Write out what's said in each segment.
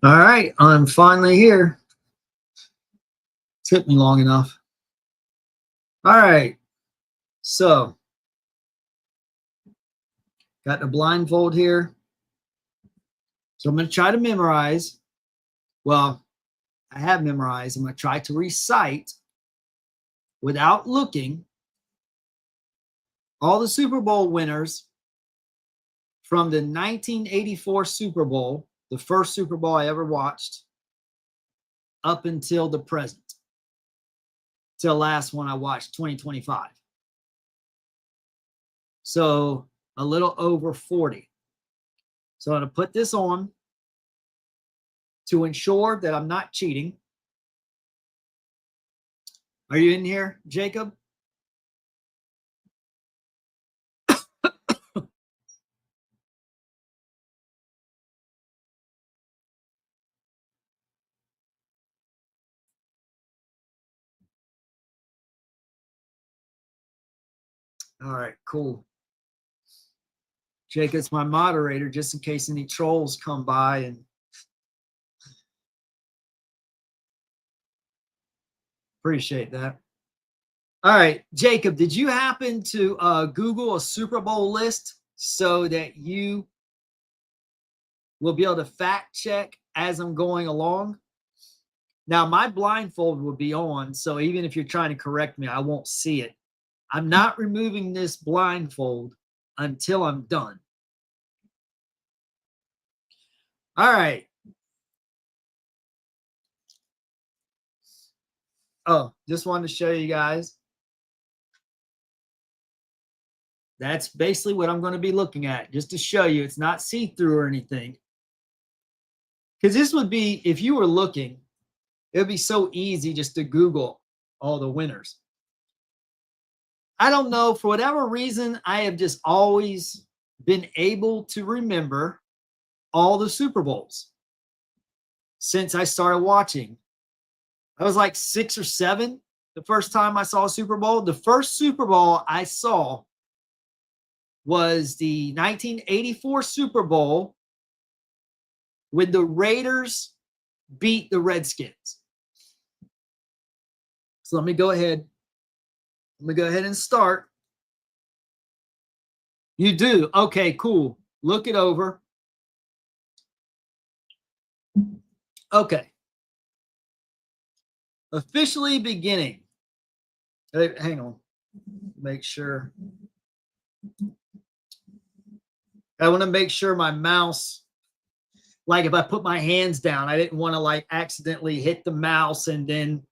All right, I'm finally here. Took me long enough. All right, so got the blindfold here. So I'm going to try to memorize. Well, I have memorized. I'm going to try to recite without looking all the Super Bowl winners from the 1984 Super Bowl, the first Super Bowl I ever watched, up until the present, till the last one I watched, 2025. So a little over 40. So I'm going to put this on to ensure that I'm not cheating. Are you in here, Jacob? All right, cool. Jacob's my moderator, just in case any trolls come by. And appreciate that. All right, Jacob, did you happen to Google a Super Bowl list so that you will be able to fact check as I'm going along? Now, my blindfold will be on, so even if you're trying to correct me, I won't see it. I'm not removing this blindfold until I'm done. All right. Oh, just wanted to show you guys. That's basically what I'm going to be looking at, just to show you it's not see-through or anything. Because this would be, if you were looking, it would be so easy just to Google all the winners. I don't know, for whatever reason, I have just always been able to remember all the Super Bowls since I started watching. I was like 6 or 7 the first time I saw a Super Bowl. The first Super Bowl I saw was the 1984 Super Bowl when the Raiders beat the Redskins. So let me go ahead. Let me go ahead and start. You do? Okay, cool. Look it over. Okay. Officially beginning. Hey, hang on. Make sure. I want to make sure my mouse, like if I put my hands down, I didn't want to like accidentally hit the mouse and then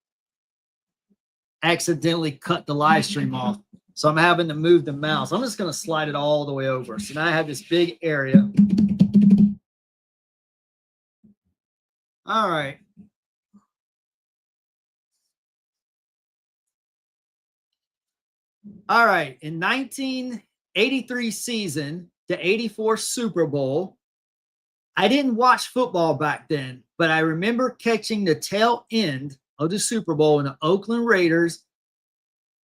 accidentally cut the live stream off. So I'm having to move the mouse. I'm just going to slide it all the way over. So now I have this big area. All right. All right. In 1983 season, the 84 Super Bowl, I didn't watch football back then, but I remember catching the tail end of the Super Bowl when the Oakland Raiders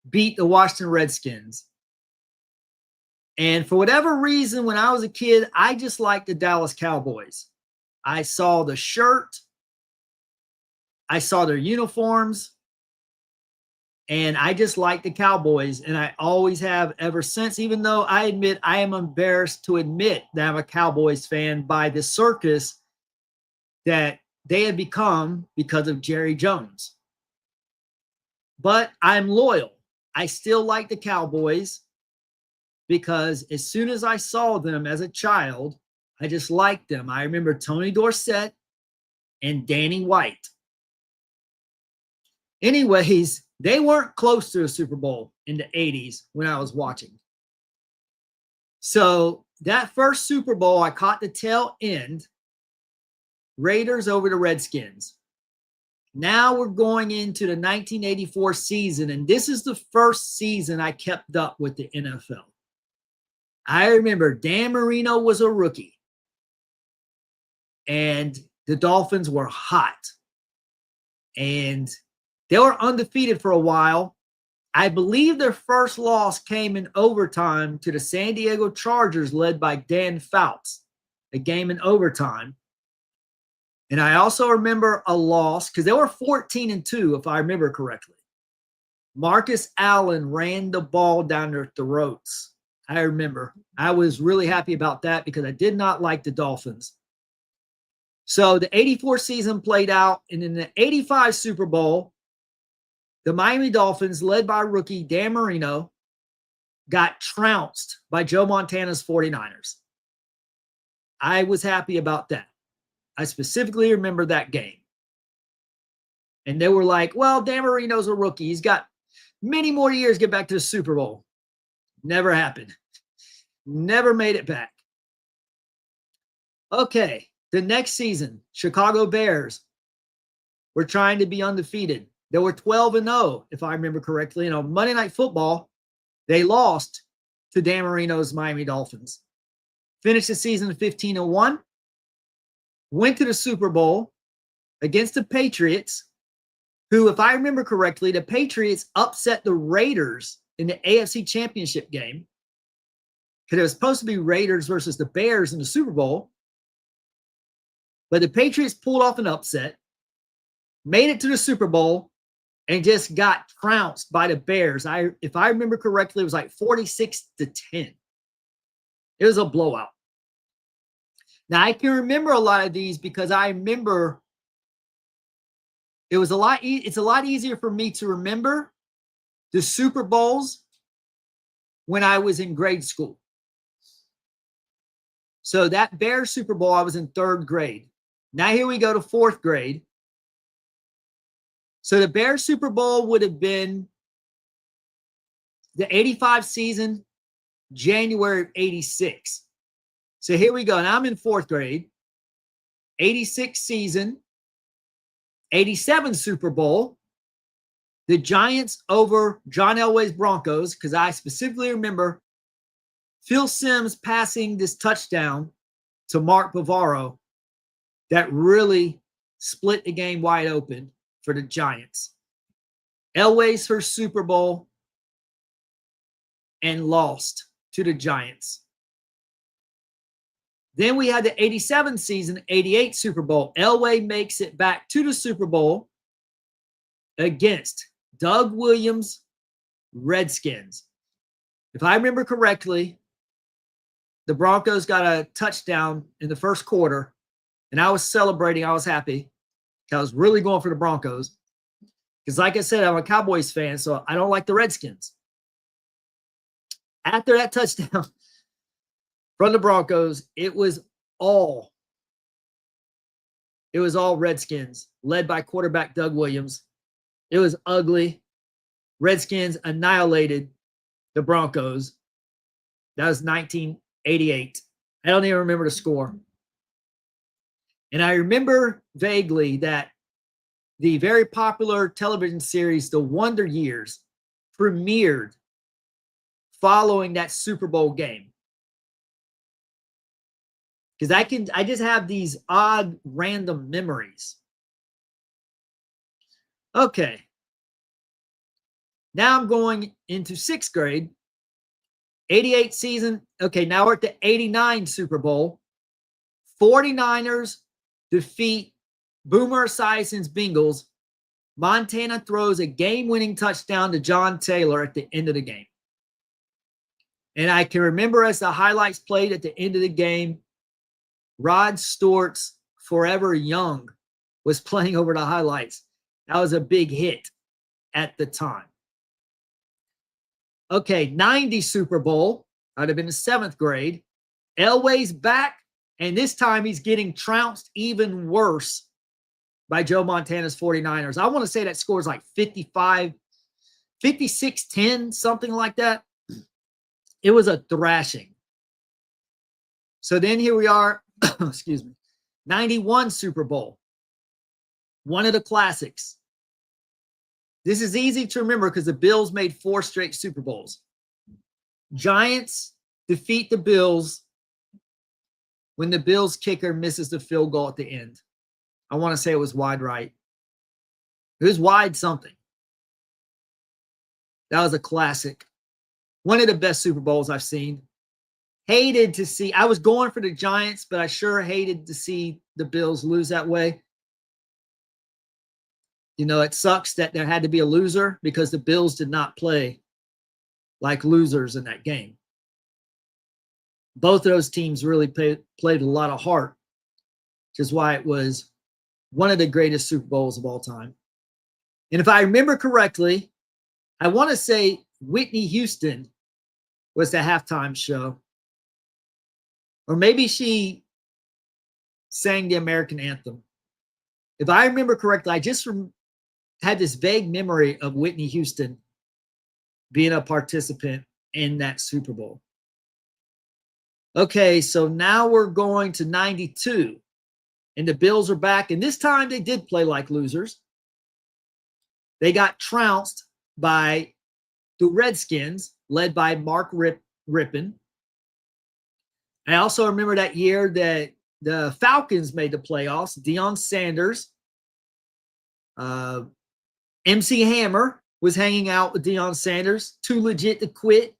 beat the Washington Redskins. And for whatever reason, when I was a kid, I just liked the Dallas Cowboys. I saw the shirt, I saw their uniforms, and I just liked the Cowboys. And I always have ever since, even though I admit I am embarrassed to admit that I'm a Cowboys fan by the circus that they have become because of Jerry Jones. But I'm loyal. I still like the Cowboys because as soon as I saw them as a child, I just liked them. I remember Tony Dorsett and Danny White. Anyways, they weren't close to a Super Bowl in the 80s when I was watching. So that first Super Bowl, I caught the tail end, Raiders over the Redskins. Now we're going into the 1984 season, and this is the first season I kept up with the NFL. I remember Dan Marino was a rookie, and the Dolphins were hot, and they were undefeated for a while. I believe their first loss came in overtime to the San Diego Chargers led by Dan Fouts, a game in overtime. And I also remember a loss because they were 14-2, if I remember correctly. Marcus Allen ran the ball down their throats. I remember. I was really happy about that because I did not like the Dolphins. So the 84 season played out, and in the 85 Super Bowl, the Miami Dolphins, led by rookie Dan Marino, got trounced by Joe Montana's 49ers. I was happy about that. I specifically remember that game. And they were like, well, Dan Marino's a rookie. He's got many more years to get back to the Super Bowl. Never happened. Never made it back. Okay, the next season, Chicago Bears were trying to be undefeated. They were 12-0, if I remember correctly. And on Monday Night Football, they lost to Dan Marino's Miami Dolphins. Finished the season 15-1. Went to the Super Bowl against the Patriots, who, if I remember correctly, the Patriots upset the Raiders in the AFC Championship game because it was supposed to be Raiders versus the Bears in the Super Bowl. But the Patriots pulled off an upset, made it to the Super Bowl, and just got trounced by the Bears. If I remember correctly, it was like 46-10. It was a blowout. Now, I can remember a lot of these because I remember it's a lot easier for me to remember the Super Bowls when I was in grade school. So that Bears Super Bowl, I was in 3rd grade. Now here we go to 4th grade. So the Bears Super Bowl would have been the 85 season, January of 86. So here we go. Now I'm in 4th grade. 86 season, 87 Super Bowl. The Giants over John Elway's Broncos, because I specifically remember Phil Simms passing this touchdown to Mark Bavaro that really split the game wide open for the Giants. Elway's first Super Bowl and lost to the Giants. Then we had the 87 season, 88 Super Bowl. Elway makes it back to the Super Bowl against Doug Williams' Redskins. If I remember correctly, the Broncos got a touchdown in the first quarter, and I was celebrating. I was happy. I was really going for the Broncos because, like I said, I'm a Cowboys fan, so I don't like the Redskins. After that touchdown from the Broncos, it was all Redskins, led by quarterback Doug Williams. It was ugly. Redskins annihilated the Broncos. That was 1988. I don't even remember the score. And I remember vaguely that the very popular television series, The Wonder Years, premiered following that Super Bowl game. Because I just have these odd, random memories. Okay. Now I'm going into 6th grade. 88 season. Okay, now we're at the 89 Super Bowl. 49ers defeat Boomer Esiason's Bengals. Montana throws a game-winning touchdown to John Taylor at the end of the game. And I can remember as the highlights played at the end of the game, Rod Stewart's Forever Young was playing over the highlights. That was a big hit at the time. Okay, 90 Super Bowl. I'd have been in 7th grade. Elway's back, and this time he's getting trounced even worse by Joe Montana's 49ers. I want to say that score is like 56-10, something like that. It was a thrashing. So then here we are, excuse me, 91 Super Bowl. One of the classics. This is easy to remember because the Bills made 4 straight Super Bowls. Giants defeat the Bills when the Bills kicker misses the field goal at the end. I want to say it was wide right. It was wide something. That was a classic. One of the best Super Bowls I've seen. Hated to see. I was going for the Giants, but I sure hated to see the Bills lose that way. You know, it sucks that there had to be a loser because the Bills did not play like losers in that game. Both of those teams really played a lot of heart, which is why it was one of the greatest Super Bowls of all time. And if I remember correctly, I want to say Whitney Houston was the halftime show. Or maybe she sang the American anthem. If I remember correctly, I just had this vague memory of Whitney Houston being a participant in that Super Bowl. Okay, so now we're going to 92, and the Bills are back, and this time they did play like losers. They got trounced by the Redskins, led by Mark Rippon. I also remember that year that the Falcons made the playoffs. Deion Sanders, MC Hammer was hanging out with Deion Sanders, too legit to quit.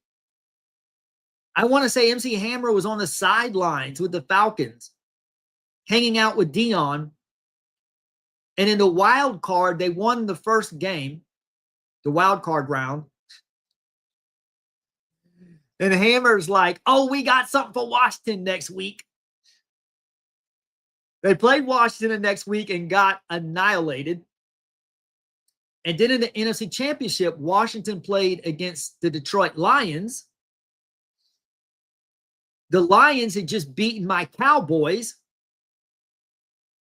I want to say MC Hammer was on the sidelines with the Falcons, hanging out with Deion. And in the wild card, they won the first game, the wild card round. And Hammer's like, oh, we got something for Washington next week. They played Washington the next week and got annihilated. And then in the NFC Championship, Washington played against the Detroit Lions. The Lions had just beaten my Cowboys,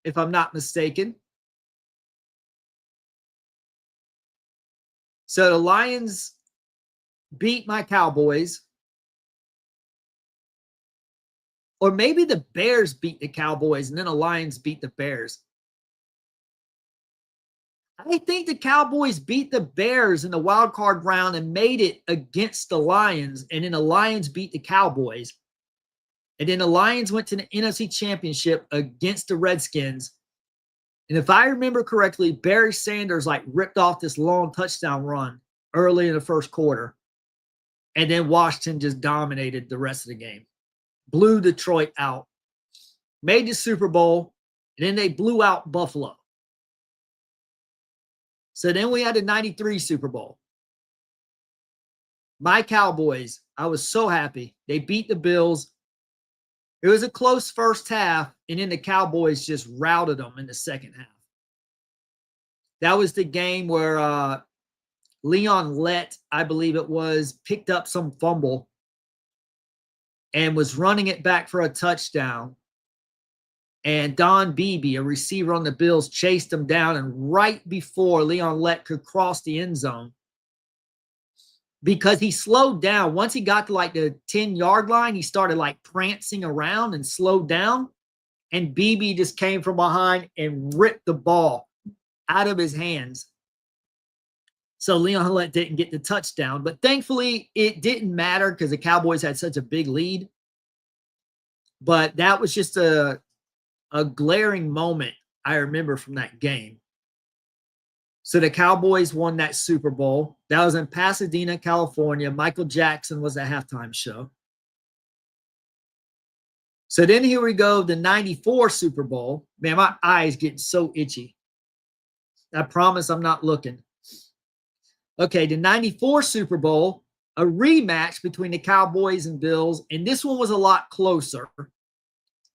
if I'm not mistaken. So the Lions beat my Cowboys. Or maybe the Bears beat the Cowboys and then the Lions beat the Bears. I think the Cowboys beat the Bears in the wild card round and made it against the Lions. And then the Lions beat the Cowboys. And then the Lions went to the NFC Championship against the Redskins. And if I remember correctly, Barry Sanders ripped off this long touchdown run early in the first quarter. And then Washington just dominated the rest of the game. Blew Detroit out. Made the Super Bowl. And then they blew out Buffalo. So then we had the 93 Super Bowl. My Cowboys, I was so happy. They beat the Bills. It was a close first half, and then the Cowboys just routed them in the second half. That was the game where Leon Lett, I believe it was, picked up some fumble and was running it back for a touchdown. And Don Beebe, a receiver on the Bills, chased him down. And right before Leon Lett could cross the end zone, because he slowed down. Once he got to the 10-yard line, he started prancing around and slowed down. And Beebe just came from behind and ripped the ball out of his hands. So Leon Lett didn't get the touchdown. But thankfully, it didn't matter because the Cowboys had such a big lead. But that was just a glaring moment I remember from that game. So the Cowboys won that Super Bowl. That was in Pasadena, California. Michael Jackson was the halftime show. So then here we go, the 94 Super Bowl. Man, my eyes getting so itchy. I promise I'm not looking. Okay, the 94 Super Bowl, a rematch between the Cowboys and Bills, and this one was a lot closer.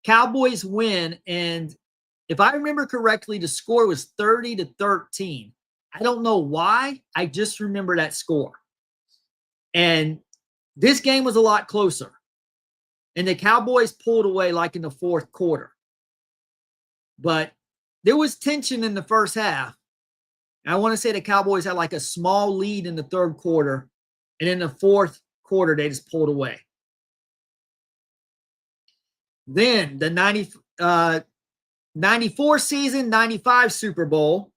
Cowboys win, and if I remember correctly, the score was 30-13. I don't know why. I just remember that score. And this game was a lot closer. And the Cowboys pulled away in the fourth quarter. But there was tension in the first half. And I want to say the Cowboys had a small lead in the third quarter. And in the fourth quarter, they just pulled away. Then the 94 season, 95 Super Bowl.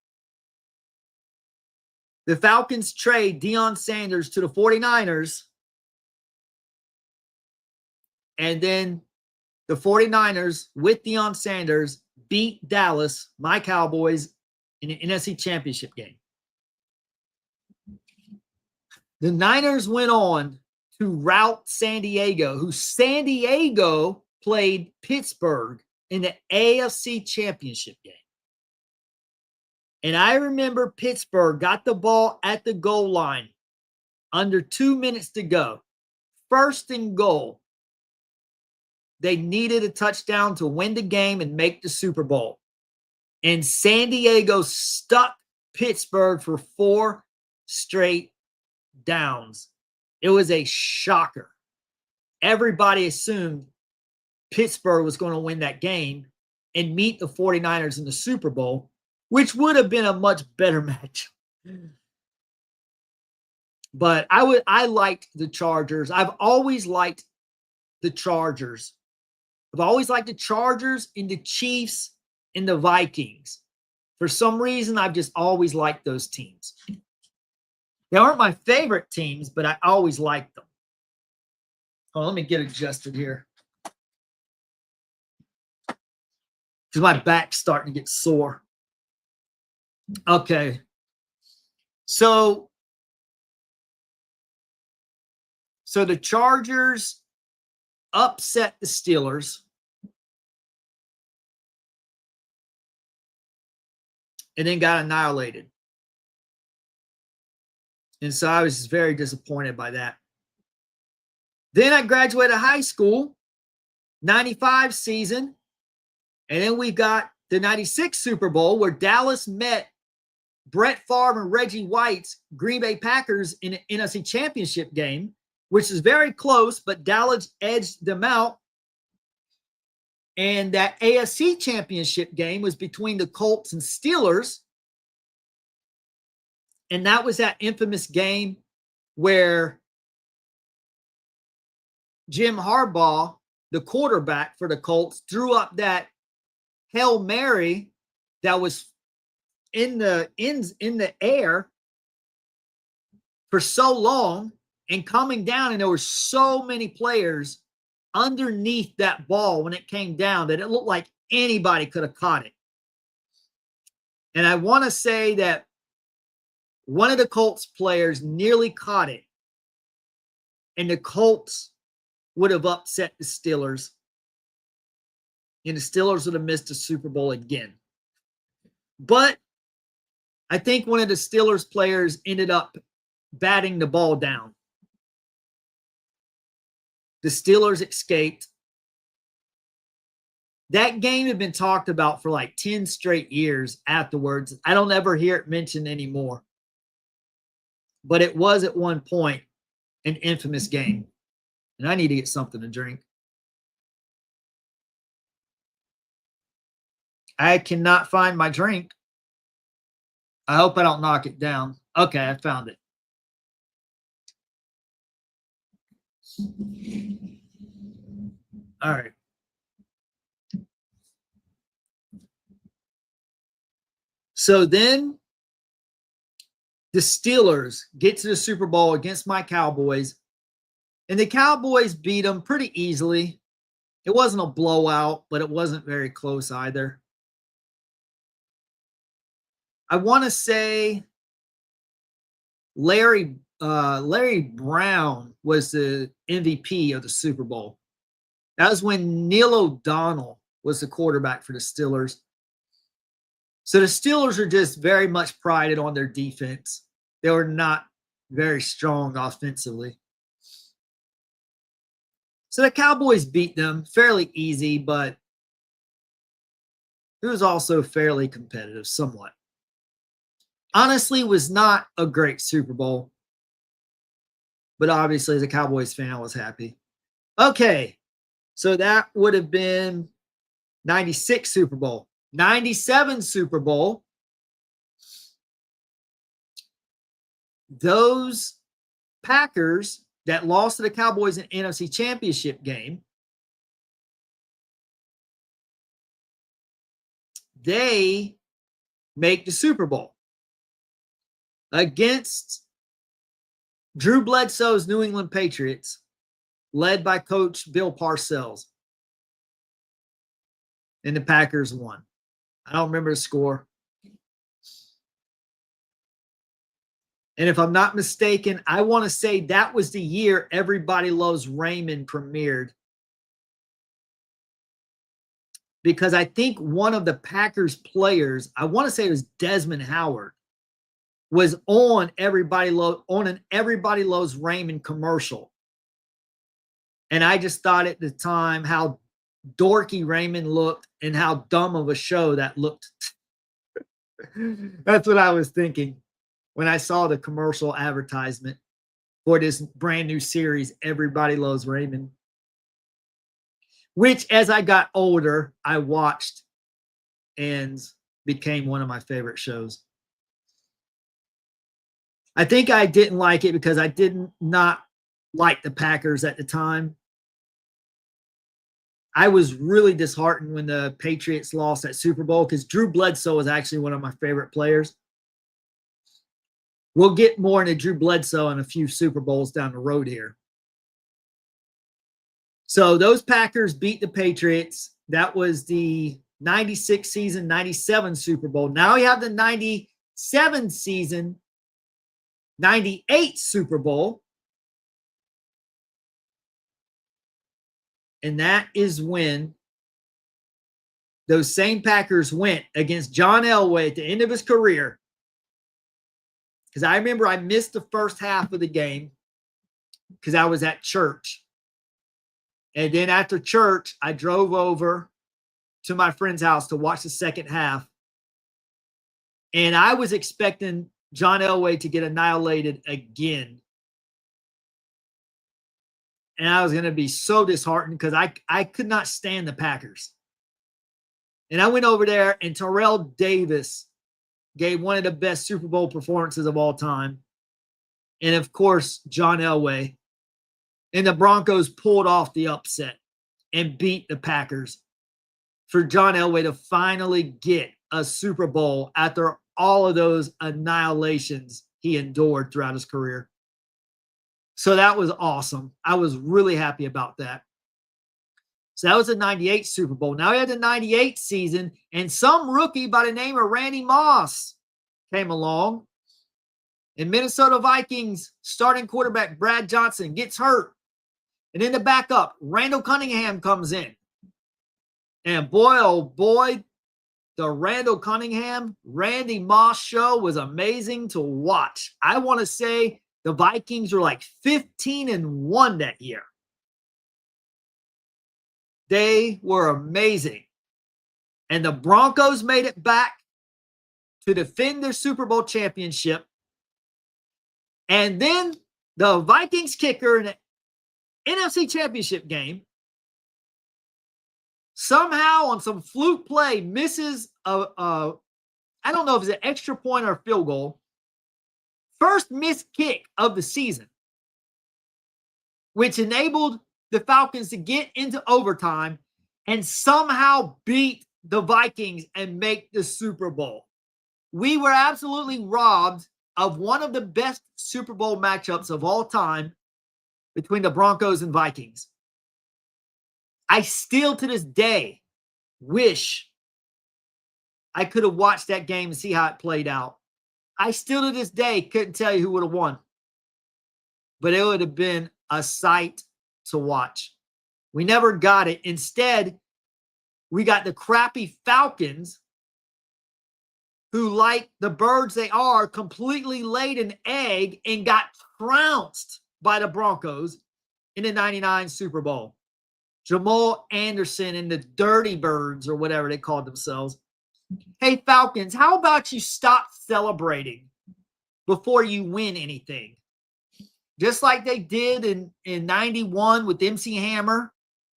The Falcons trade Deion Sanders to the 49ers. And then the 49ers with Deion Sanders beat Dallas, my Cowboys, in the NFC Championship game. The Niners went on to rout San Diego, who San Diego played Pittsburgh in the AFC Championship game. And I remember Pittsburgh got the ball at the goal line under 2 minutes to go. First and goal. They needed a touchdown to win the game and make the Super Bowl. And San Diego stuck Pittsburgh for 4 straight downs. It was a shocker. Everybody assumed Pittsburgh was going to win that game and meet the 49ers in the Super Bowl, which would have been a much better match. But I liked the Chargers. I've always liked the Chargers. I've always liked the Chargers and the Chiefs and the Vikings. For some reason, I've just always liked those teams. They aren't my favorite teams, but I always liked them. Oh, let me get adjusted here. Because my back's starting to get sore. Okay. So the Chargers upset the Steelers. And then got annihilated. And so I was very disappointed by that. Then I graduated high school, 95 season. And then we got the 96 Super Bowl where Dallas met Brett Favre and Reggie White's Green Bay Packers in an NFC Championship game, which is very close, but Dallas edged them out. And that AFC Championship game was between the Colts and Steelers. And that was that infamous game where Jim Harbaugh, the quarterback for the Colts, threw up that Hail Mary that was in the air for so long and coming down, and there were so many players underneath that ball when it came down that it looked like anybody could have caught it. And I want to say that one of the Colts players nearly caught it, and the Colts would have upset the Steelers, and the Steelers would have missed the Super Bowl again. But I think one of the Steelers players ended up batting the ball down. The Steelers escaped. That game had been talked about for like 10 straight years afterwards. I don't ever hear it mentioned anymore. But it was at one point an infamous game. And I need to get something to drink. I cannot find my drink. I hope I don't knock it down. Okay, I found it. All right. So then the Steelers get to the Super Bowl against my Cowboys, and the Cowboys beat them pretty easily. It wasn't a blowout, but it wasn't very close either. I want to say Larry Brown was the MVP of the Super Bowl. That was when Neil O'Donnell was the quarterback for the Steelers. So the Steelers are just very much prided on their defense. They were not very strong offensively. So the Cowboys beat them fairly easy, but it was also fairly competitive somewhat. Honestly, it was not a great Super Bowl. But obviously, as a Cowboys fan, I was happy. Okay, so that would have been 96 Super Bowl. 97 Super Bowl. Those Packers that lost to the Cowboys in NFC Championship game, they make the Super Bowl against Drew Bledsoe's New England Patriots, led by Coach Bill Parcells. And the Packers won. I don't remember the score. And if I'm not mistaken, I want to say that was the year Everybody Loves Raymond premiered. because I think one of the Packers players, I want to say it was Desmond Howard, was on an Everybody Loves Raymond commercial. And I just thought at the time how dorky Raymond looked and how dumb of a show that looked. That's what I was thinking when I saw the commercial advertisement for this brand new series, Everybody Loves Raymond, which as I got older, I watched and became one of my favorite shows. I think I didn't like it because I did not like the Packers at the time. I was really disheartened when the Patriots lost that Super Bowl because Drew Bledsoe was actually one of my favorite players. We'll get more into Drew Bledsoe in a few Super Bowls down the road here. So those Packers beat the Patriots. That was the 96 season, 97 Super Bowl. Now we have the 97 season, 98 Super Bowl. And that is when those same Packers went against John Elway at the end of his career. Because I remember I missed the first half of the game because I was at church. And then after church, I drove over to my friend's house to watch the second half. And I was expecting John Elway to get annihilated again. And I was going to be so disheartened because I could not stand the Packers. And I went over there, and Terrell Davis gave one of the best Super Bowl performances of all time. And, of course, John Elway. And the Broncos pulled off the upset and beat the Packers for John Elway to finally get a Super Bowl after all of those annihilations he endured throughout his career. So that was awesome. I was really happy about that. So that was the 98 Super Bowl. Now we had the 98 season, and some rookie by the name of Randy Moss came along. And Minnesota Vikings starting quarterback Brad Johnson gets hurt. And in the backup, Randall Cunningham comes in. And boy, oh boy, the Randall Cunningham, Randy Moss show was amazing to watch. I want to say the Vikings were like 15-1 that year. They were amazing. And the Broncos made it back to defend their Super Bowl championship. And then the Vikings kicker in the NFC championship game somehow on some fluke play misses I don't know if it's an extra point or a field goal. First missed kick of the season, which enabled the Falcons to get into overtime and somehow beat the Vikings and make the Super Bowl. We were absolutely robbed of one of the best Super Bowl matchups of all time between the Broncos and Vikings. I still to this day wish I could have watched that game and see how it played out. I still to this day couldn't tell you who would have won. But it would have been a sight to watch. We never got it. Instead, we got the crappy Falcons who, like the birds they are, completely laid an egg and got trounced by the Broncos in the 99 Super Bowl. Jamal Anderson and the Dirty Birds, or whatever they called themselves. Hey, Falcons, how about you stop celebrating before you win anything? Just like they did in 91 with MC Hammer,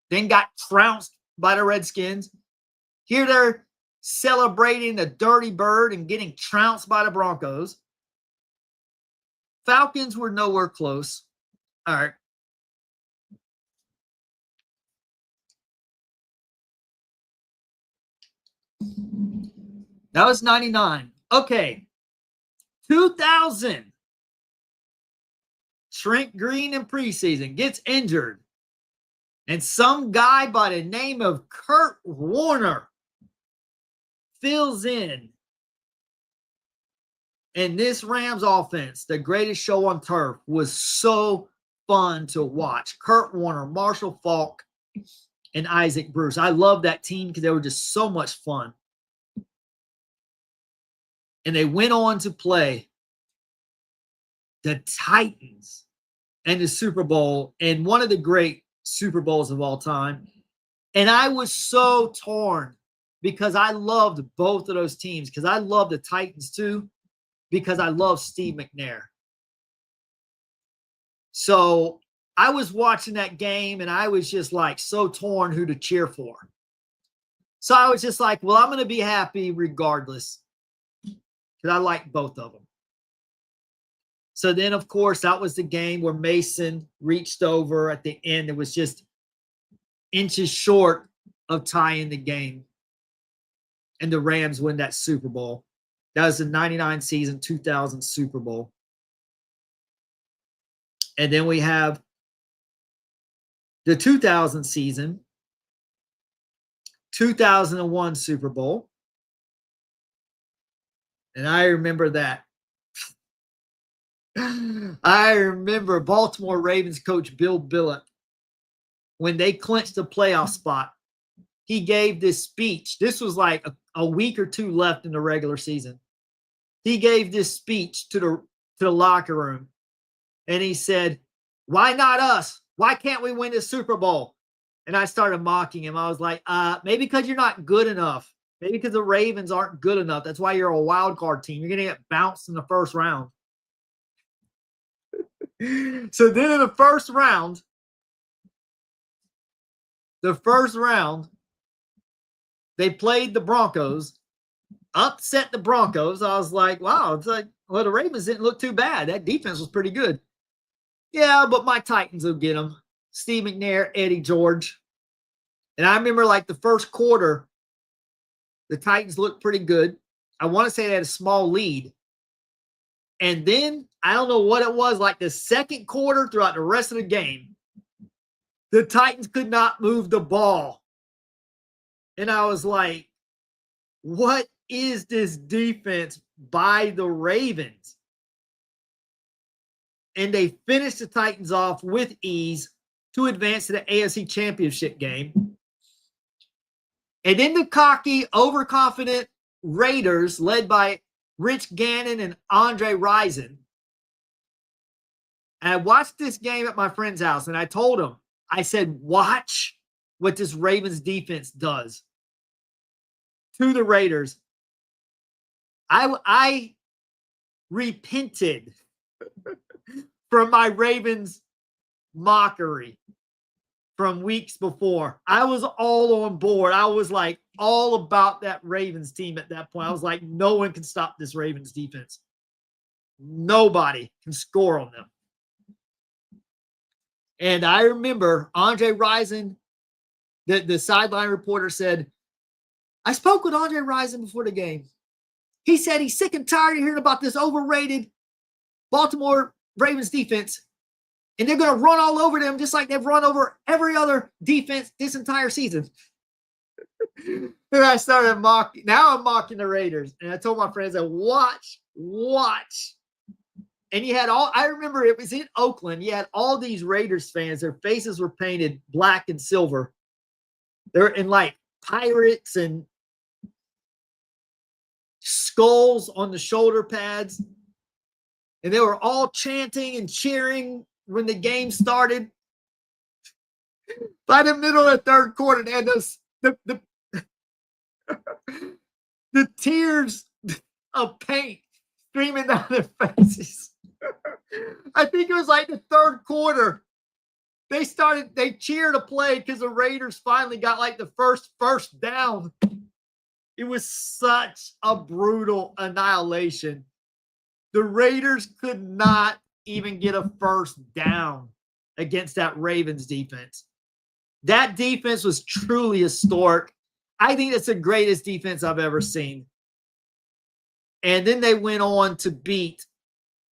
then got trounced by the Redskins. Here they're celebrating the Dirty Bird and getting trounced by the Broncos. Falcons were nowhere close. All right. That was 99. Okay. 2000. Trent Green in preseason gets injured. And some guy by the name of Kurt Warner fills in. And this Rams offense, the greatest show on turf, was so fun to watch. Kurt Warner, Marshall Faulk, and Isaac Bruce. I love that team because they were just so much fun. And they went on to play the Titans in the Super Bowl, and one of the great Super Bowls of all time. And I was so torn because I loved both of those teams, because I love the Titans too, because I love Steve McNair. So I was watching that game and I was just like so torn who to cheer for. So I was just like, well, I'm going to be happy regardless, because I like both of them. So then, of course, that was the game where Mason reached over at the end. It was just inches short of tying the game. And the Rams win that Super Bowl. That was the 99 season, 2000 Super Bowl. And then we have the 2000 season, 2001 Super Bowl. And I remember that. I remember Baltimore Ravens coach Bill Billett, when they clinched the playoff spot, he gave this speech. This was like a week or two left in the regular season. He gave this speech to the locker room, and he said, "Why not us? Why can't we win the Super Bowl?" And I started mocking him. I was like, maybe because you're not good enough. Maybe because the Ravens aren't good enough. That's why you're a wild card team. You're going to get bounced in the first round. So then in the first round, they played the Broncos, upset the Broncos. I was like, wow, it's like, well, the Ravens didn't look too bad. That defense was pretty good. Yeah, but my Titans will get them. Steve McNair, Eddie George. And I remember like the first quarter, the Titans looked pretty good. I want to say they had a small lead. And then I don't know what it was, like the second quarter throughout the rest of the game, the Titans could not move the ball. And I was like, what is this defense by the Ravens? And they finished the Titans off with ease to advance to the AFC Championship game. And then the cocky, overconfident Raiders, led by Rich Gannon and Andre Rison. And I watched this game at my friend's house, and I told him, I said, watch what this Ravens defense does to the Raiders. I repented from my Ravens mockery from weeks before. I was all on board. I was like all about that Ravens team at that point. I was like, no one can stop this Ravens defense. Nobody can score on them. And I remember Andre Rison, the sideline reporter, said, I spoke with Andre Rison before the game. He said he's sick and tired of hearing about this overrated Baltimore Ravens defense. And they're going to run all over them just like they've run over every other defense this entire season. And I started mocking. Now I'm mocking the Raiders. And I told my friends, watch. And you had I remember it was in Oakland. You had all these Raiders fans. Their faces were painted black and silver. They're in like pirates and skulls on the shoulder pads. And they were all chanting and cheering when the game started. By the middle of the third quarter, they had the tears of paint streaming down their faces. I think it was like the third quarter. They cheered a play because the Raiders finally got like the first down. It was such a brutal annihilation. The Raiders could not even get a first down against that Ravens defense. That defense was truly historic. I think it's the greatest defense I've ever seen. And then they went on to beat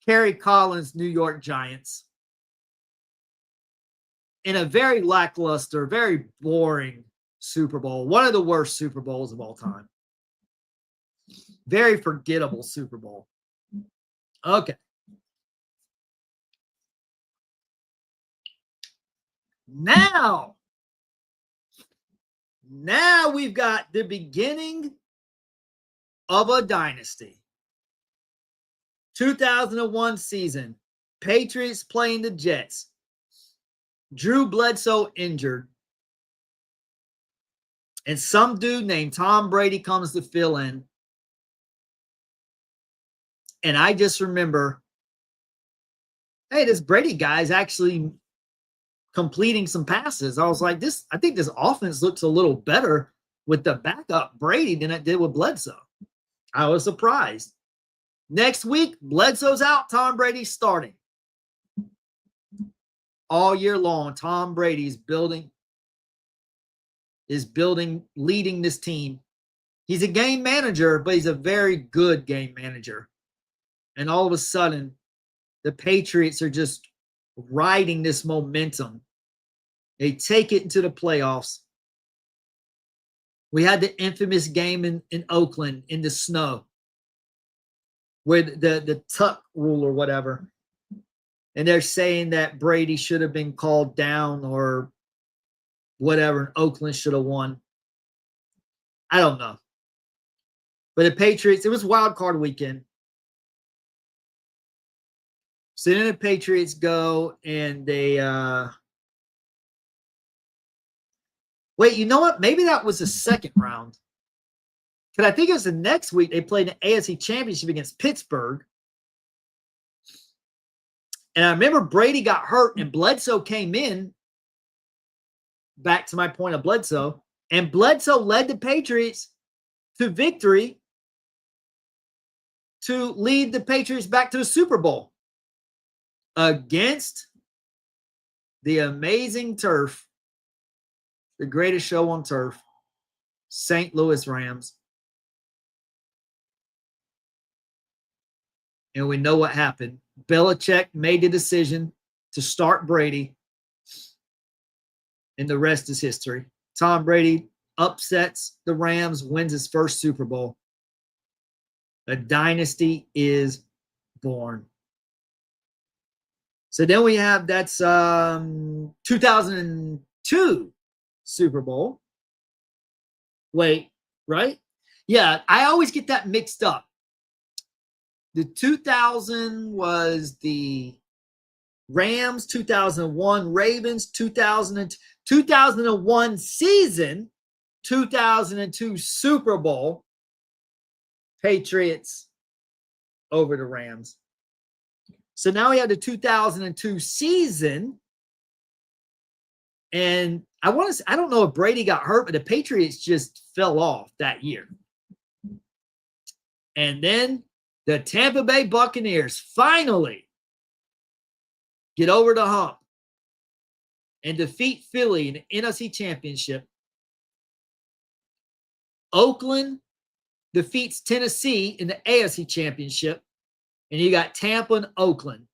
Kerry Collins' New York Giants in a very lackluster, very boring Super Bowl. One of the worst Super Bowls of all time. Very forgettable Super Bowl. Okay. Now, Now we've got the beginning of a dynasty. 2001 season, Patriots playing the Jets. Drew Bledsoe injured. And some dude named Tom Brady comes to fill in. And I just remember, hey, this Brady guy is actually completing some passes. I was like, I think this offense looks a little better with the backup Brady than it did with Bledsoe. I was surprised. Next week, Bledsoe's out. Tom Brady's starting. All year long, Tom Brady's leading this team. He's a game manager, but he's a very good game manager. And all of a sudden, the Patriots are just riding this momentum. They take it into the playoffs. We had the infamous game in Oakland in the snow where the tuck rule or whatever. And they're saying that Brady should have been called down or whatever, and Oakland should have won. I don't know. But the Patriots, it was wild card weekend. So then the Patriots go and they wait, you know what? Maybe that was the second round. Because I think it was the next week they played an AFC Championship against Pittsburgh. And I remember Brady got hurt and Bledsoe came in. Back to my point of Bledsoe. And Bledsoe led the Patriots to victory to lead the Patriots back to the Super Bowl against the amazing turf, the greatest show on turf, St. Louis Rams. And we know what happened. Belichick made the decision to start Brady, and the rest is history. Tom Brady upsets the Rams, wins his first Super Bowl. A dynasty is born. So then we have that's 2002 Super Bowl. Wait, right? Yeah, I always get that mixed up. The 2000 was the Rams, 2001 Ravens, 2001 season, 2002 Super Bowl, Patriots over the Rams. So now we have the 2002 season. And I don't know if Brady got hurt, but the Patriots just fell off that year. And then the Tampa Bay Buccaneers finally get over the hump and defeat Philly in the NFC Championship. Oakland defeats Tennessee in the AFC Championship. And you got Tampa and Oakland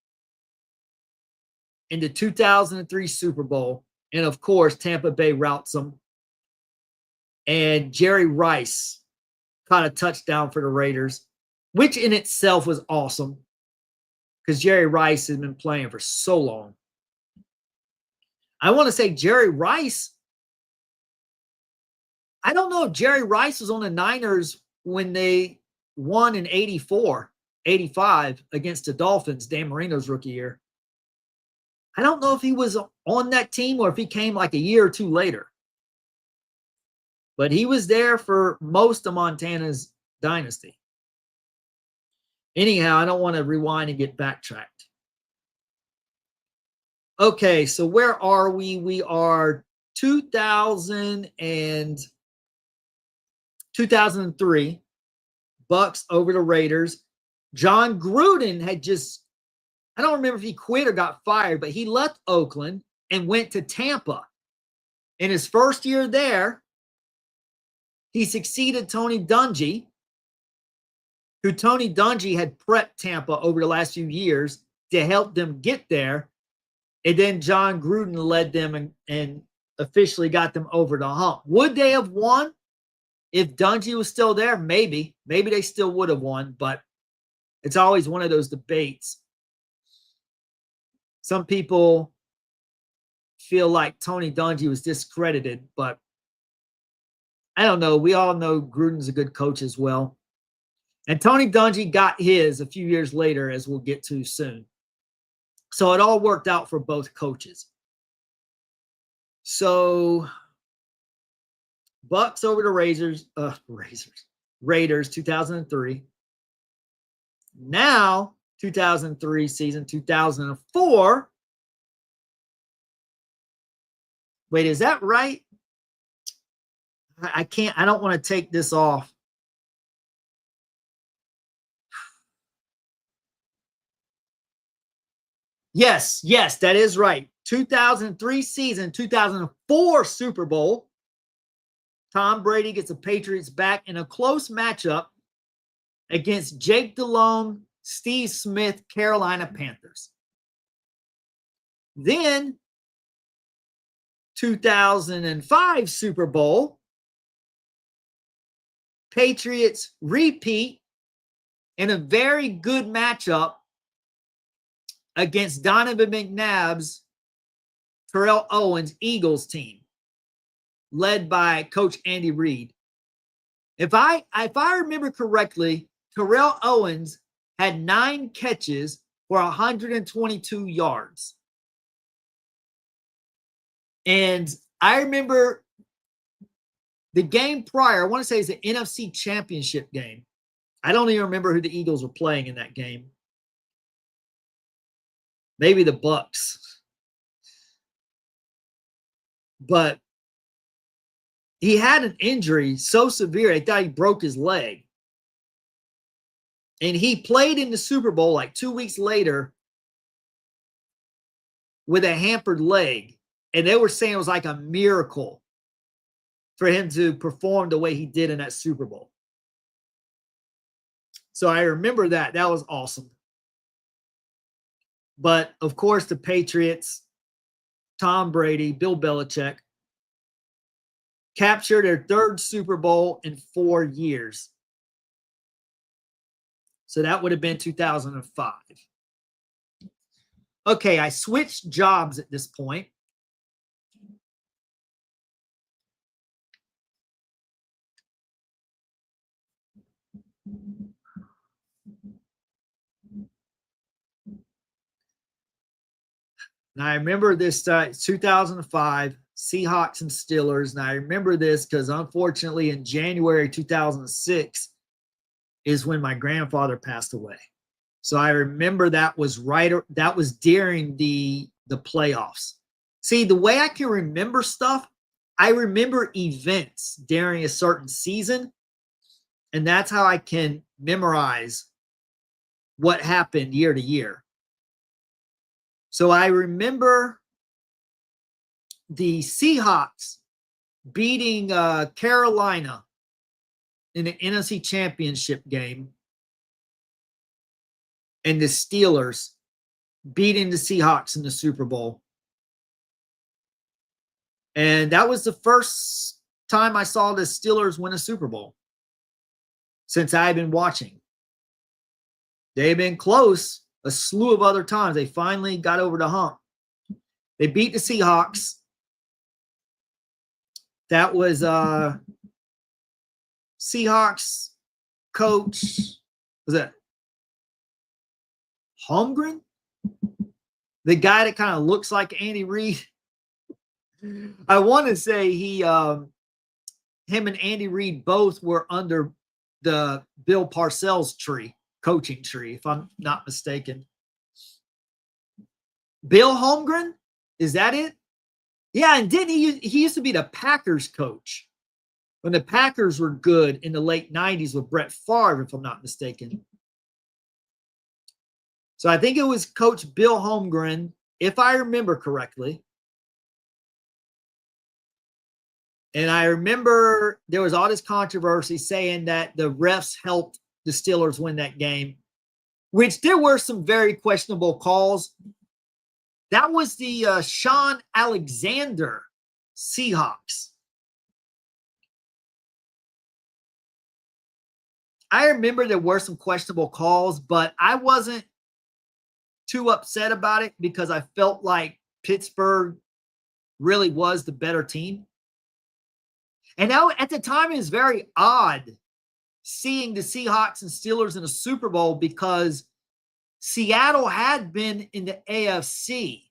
in the 2003 Super Bowl. And, of course, Tampa Bay routs them. And Jerry Rice caught a touchdown for the Raiders, which in itself was awesome because Jerry Rice has been playing for so long. I want to say Jerry Rice, I don't know if Jerry Rice was on the Niners when they won in 85 against the Dolphins, Dan Marino's rookie year. I don't know if he was on that team or if he came like a year or two later. But he was there for most of Montana's dynasty. Anyhow, I don't want to rewind and get backtracked. Okay, so where are we? We are 2003, Bucks over the Raiders. John Gruden had just, I don't remember if he quit or got fired, but he left Oakland and went to Tampa. In his first year there, he succeeded Tony Dungy, who Tony Dungy had prepped Tampa over the last few years to help them get there. And then John Gruden led them and officially got them over the hump. Would they have won if Dungy was still there? Maybe. Maybe they still would have won, but it's always one of those debates. Some people feel like Tony Dungy was discredited, but I don't know. We all know Gruden's a good coach as well. And Tony Dungy got his a few years later, as we'll get to soon. So it all worked out for both coaches. So Bucks over the Raiders, 2003. Now, 2003 season, 2004. Wait, is that right? I can't, I don't want to take this off. Yes, that is right. 2003 season, 2004 Super Bowl. Tom Brady gets the Patriots back in a close matchup against Jake Delhomme, Steve Smith, Carolina Panthers. Then 2005 Super Bowl, Patriots repeat in a very good matchup against Donovan McNabb's Terrell Owens Eagles team, led by Coach Andy Reid. If I remember correctly, Terrell Owens had 9 catches for 122 yards. And I remember the game prior, I want to say it's the NFC Championship game. I don't even remember who the Eagles were playing in that game. Maybe the Bucks. But he had an injury so severe, they thought he broke his leg. And he played in the Super Bowl like 2 weeks later with a hampered leg. And they were saying it was like a miracle for him to perform the way he did in that Super Bowl. So I remember that. That was awesome. But, of course, the Patriots, Tom Brady, Bill Belichick, captured their 3rd Super Bowl in 4 years. So that would have been 2005. Okay, I switched jobs at this point. And I remember this 2005 Seahawks and Steelers. And I remember this because unfortunately in January 2006 is when my grandfather passed away. So I remember that was during the playoffs. See, the way I can remember stuff, I remember events during a certain season, and that's how I can memorize what happened year to year. So I remember the Seahawks beating Carolina in the NFC Championship game, and the Steelers beating the Seahawks in the Super Bowl. And that was the first time I saw the Steelers win a Super Bowl since I've been watching. They've been close a slew of other times. They finally got over the hump. They beat the Seahawks. That was Seahawks coach, was that Holmgren? The guy that kind of looks like Andy Reid. I want to say him and Andy Reid both were under the Bill Parcells coaching tree, if I'm not mistaken. Bill Holmgren? Is that it? Yeah, and didn't he used to be the Packers coach when the Packers were good in the late 90s with Brett Favre, if I'm not mistaken. So I think it was Coach Bill Holmgren, if I remember correctly. And I remember there was all this controversy saying that the refs helped the Steelers win that game, which there were some very questionable calls. That was the Sean Alexander Seahawks. I remember there were some questionable calls, but I wasn't too upset about it because I felt like Pittsburgh really was the better team. And now at the time, it was very odd seeing the Seahawks and Steelers in a Super Bowl because Seattle had been in the AFC.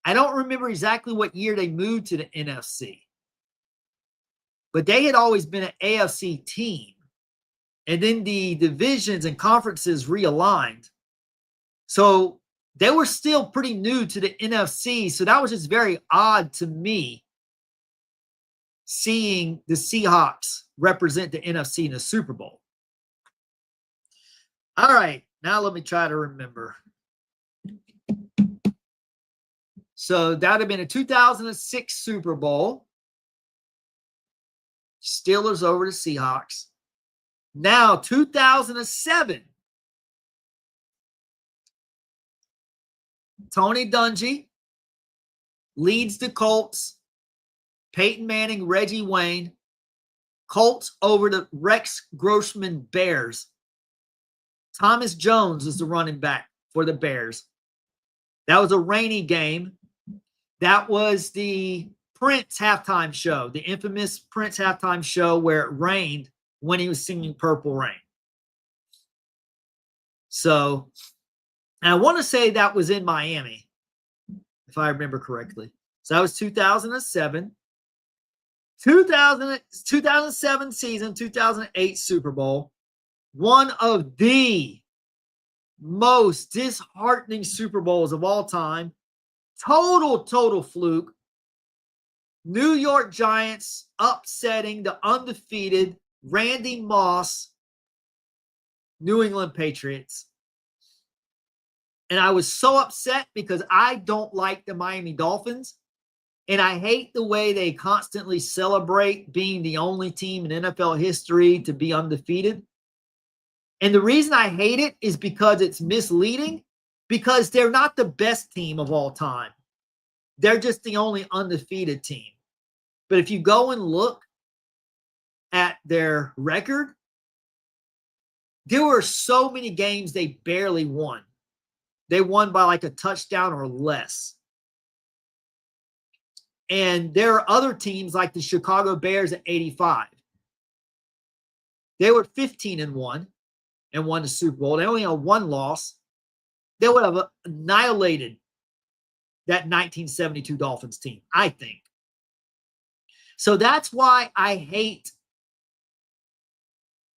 I don't remember exactly what year they moved to the NFC, but they had always been an AFC team. And then the divisions and conferences realigned. So they were still pretty new to the NFC. So that was just very odd to me seeing the Seahawks represent the NFC in the Super Bowl. All right, now let me try to remember. So that would have been a 2006 Super Bowl. Steelers over the Seahawks. Now, 2007. Tony Dungy leads the Colts. Peyton Manning, Reggie Wayne. Colts over the Rex Grossman Bears. Thomas Jones is the running back for the Bears. That was a rainy game. That was the Prince halftime show, the infamous Prince halftime show where it rained when he was singing Purple Rain. So, and I want to say that was in Miami, if I remember correctly. So that was 2007. 2007 season, 2008 Super Bowl. One of the most disheartening Super Bowls of all time. Total fluke. New York Giants upsetting the undefeated Randy Moss New England Patriots. And I was so upset because I don't like the Miami Dolphins. And I hate the way they constantly celebrate being the only team in NFL history to be undefeated. And the reason I hate it is because it's misleading, because they're not the best team of all time. They're just the only undefeated team. But if you go and look at their record, there were so many games they barely won. They won by like a touchdown or less. And there are other teams like the Chicago Bears at 85. They were 15-1 and won the Super Bowl. They only had one loss. They would have annihilated that 1972 Dolphins team, I think. So that's why I hate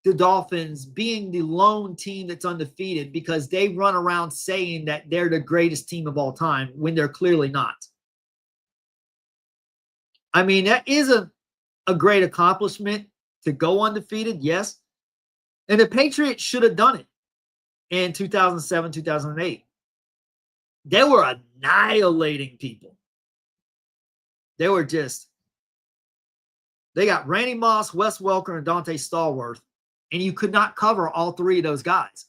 the Dolphins being the lone team that's undefeated, because they run around saying that they're the greatest team of all time when they're clearly not. I mean, that is a great accomplishment to go undefeated, yes. And the Patriots should have done it in 2007, 2008. They were annihilating people. They were just, they got Randy Moss, Wes Welker, and Dante Stallworth, and you could not cover all three of those guys.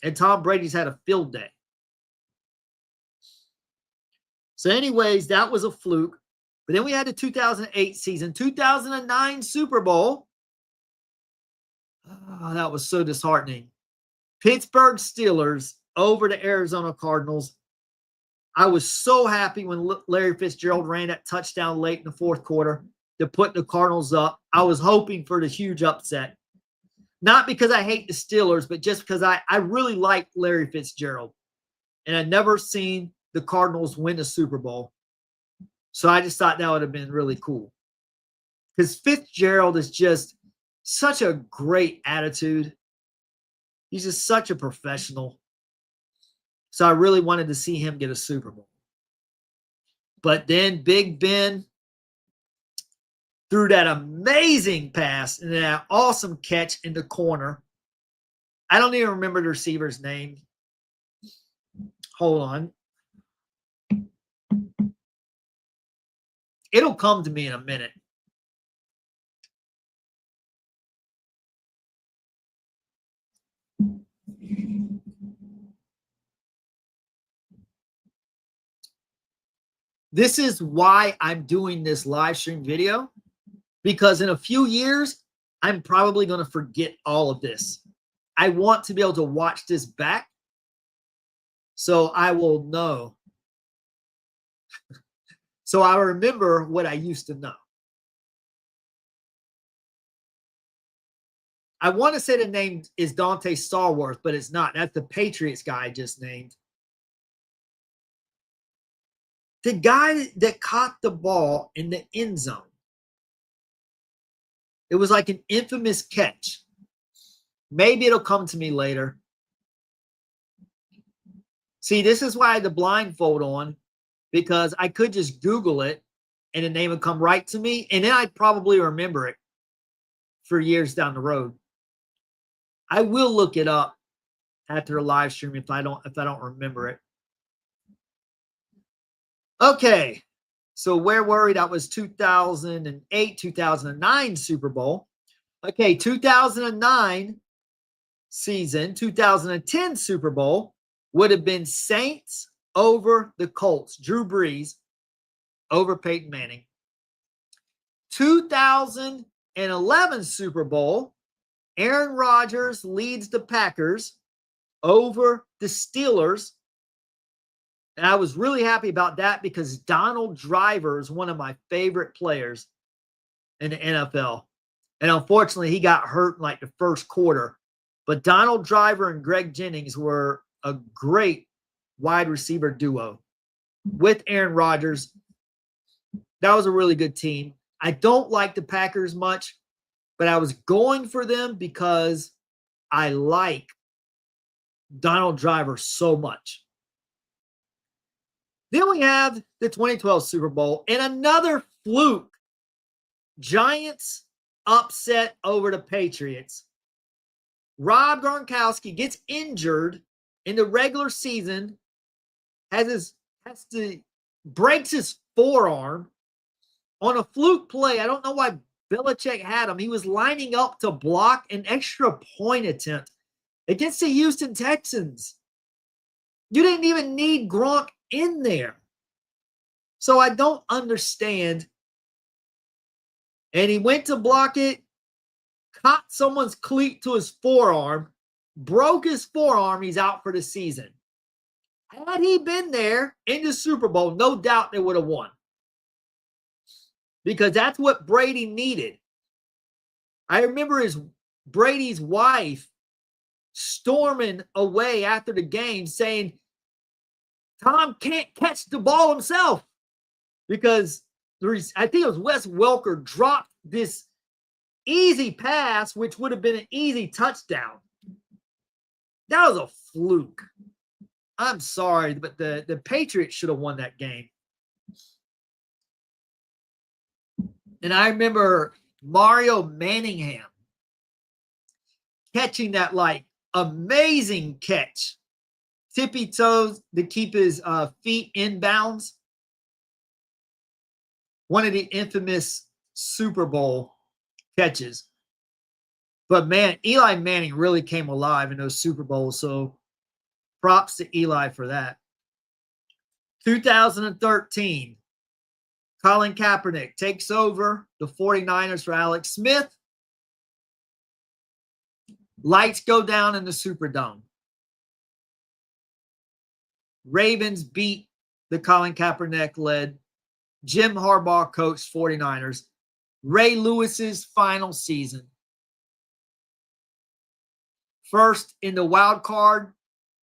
And Tom Brady's had a field day. So anyways, that was a fluke. But then we had the 2008 season, 2009 Super Bowl. Oh, that was so disheartening. Pittsburgh Steelers over the Arizona Cardinals. I was so happy when Larry Fitzgerald ran that touchdown late in the fourth quarter to put the Cardinals up. I was hoping for the huge upset. Not because I hate the Steelers, but just because I really like Larry Fitzgerald. And I'd never seen the Cardinals win the Super Bowl. So I just thought that would have been really cool. Because Fitzgerald is just such a great attitude. He's just such a professional. So I really wanted to see him get a Super Bowl. But then Big Ben threw that amazing pass and that awesome catch in the corner. I don't even remember the receiver's name. Hold on. It'll come to me in a minute. This is why I'm doing this live stream video, because in a few years, I'm probably going to forget all of this. I want to be able to watch this back so I will know. So I remember what I used to know. I want to say the name is Dante Stallworth, but it's not. That's the Patriots guy I just named. The guy that caught the ball in the end zone. It was like an infamous catch. Maybe it'll come to me later. See, this is why I had the blindfold on, because I could just Google it and the name would come right to me, and then I'd probably remember it for years down the road. I will look it up after a live stream if I don't remember it. Okay, so where were we? That was 2008, 2009 Super Bowl. Okay, 2009 season, 2010 Super Bowl would have been Saints over the Colts. Drew Brees over Peyton Manning. 2011 Super Bowl, Aaron Rodgers leads the Packers over the Steelers. And I was really happy about that because Donald Driver is one of my favorite players in the NFL. And unfortunately, he got hurt in like the first quarter. But Donald Driver and Greg Jennings were a great wide receiver duo with Aaron Rodgers. That was a really good team. I don't like the Packers much, but I was going for them because I like Donald Driver so much. Then we have the 2012 Super Bowl and another fluke. Giants upset over the Patriots. Rob Gronkowski gets injured in the regular season, breaks his forearm on a fluke play. I don't know why Belichick had him. He was lining up to block an extra point attempt against the Houston Texans. You didn't even need Gronk in there. So I don't understand. And he went to block it, caught someone's cleat to his forearm, broke his forearm. He's out for the season. Had he been there in the Super Bowl, no doubt they would have won. Because that's what Brady needed. I remember Brady's wife storming away after the game saying, Tom can't catch the ball himself, because I think it was Wes Welker dropped this easy pass, which would have been an easy touchdown. That was a fluke. I'm sorry, but the Patriots should have won that game. And I remember Mario Manningham catching that like amazing catch. Tippy toes to keep his feet in bounds. One of the infamous Super Bowl catches. But man, Eli Manning really came alive in those Super Bowls. So props to Eli for that. 2013, Colin Kaepernick takes over the 49ers for Alex Smith. Lights go down in the Superdome. Ravens beat the Colin Kaepernick-led Jim Harbaugh coached 49ers. Ray Lewis's final season. First in the wild card,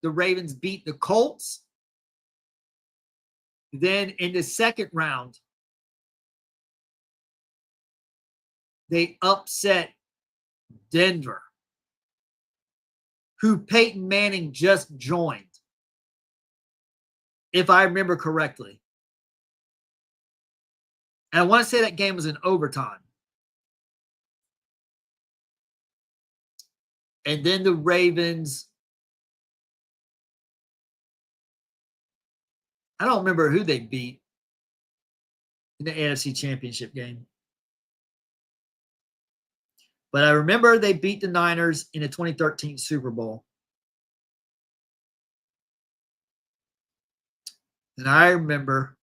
the Ravens beat the Colts. Then in the second round, they upset Denver, who Peyton Manning just joined, if I remember correctly. And I want to say that game was in overtime. And then the Ravens, I don't remember who they beat in the AFC Championship game. But I remember they beat the Niners in the 2013 Super Bowl. And I remember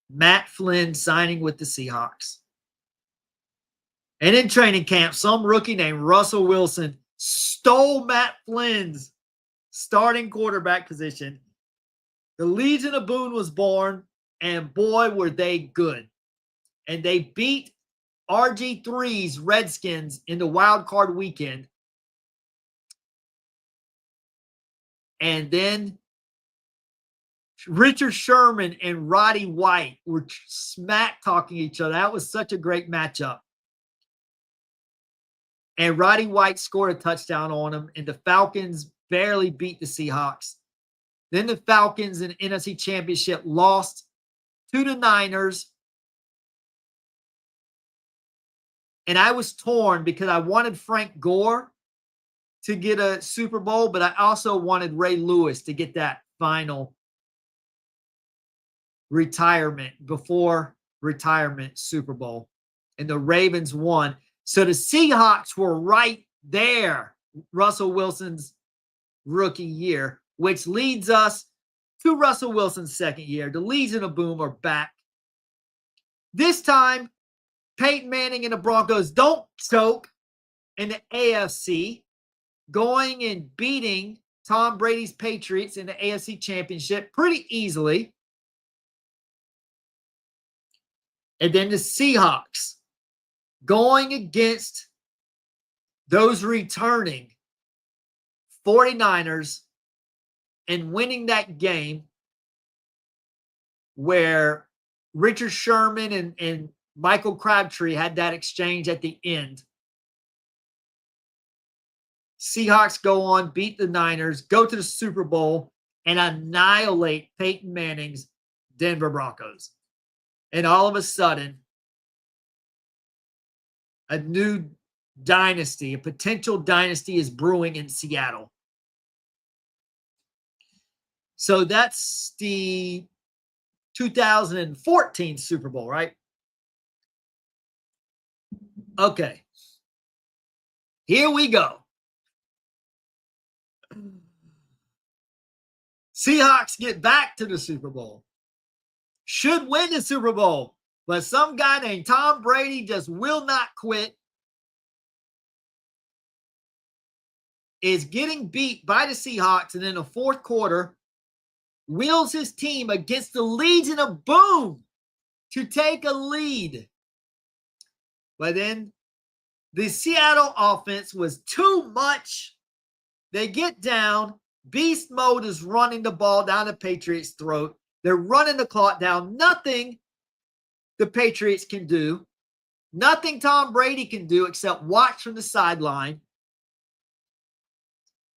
Matt Flynn signing with the Seahawks. And in training camp, some rookie named Russell Wilson stole Matt Flynn's starting quarterback position. The Legion of Boom was born, and boy, were they good. And they beat RG3's Redskins in the wild card weekend. And then Richard Sherman and Roddy White were smack talking each other. That was such a great matchup. And Roddy White scored a touchdown on him, and the Falcons barely beat the Seahawks. Then the Falcons in the NFC Championship lost to the Niners. And I was torn because I wanted Frank Gore to get a Super Bowl, but I also wanted Ray Lewis to get that final retirement, before retirement Super Bowl. And the Ravens won. So the Seahawks were right there, Russell Wilson's rookie year, which leads us to Russell Wilson's second year. The Legion of Boom are back. This time, Peyton Manning and the Broncos don't choke in the AFC, going and beating Tom Brady's Patriots in the AFC Championship pretty easily. And then the Seahawks going against those returning 49ers and winning that game where Richard Sherman and Michael Crabtree had that exchange at the end. Seahawks go on, beat the Niners, go to the Super Bowl, and annihilate Peyton Manning's Denver Broncos. And all of a sudden, a new dynasty, a potential dynasty is brewing in Seattle. So that's the 2014 Super Bowl, right? Okay. Here we go. Seahawks get back to the Super Bowl. Should win the Super Bowl, but some guy named Tom Brady just will not quit. Is getting beat by the Seahawks, and in the fourth quarter, wheels his team against the Legion of Boom to take a lead. But then the Seattle offense was too much. They get down. Beast mode is running the ball down the Patriots' throat. They're running the clock down. Nothing the Patriots can do. Nothing Tom Brady can do except watch from the sideline.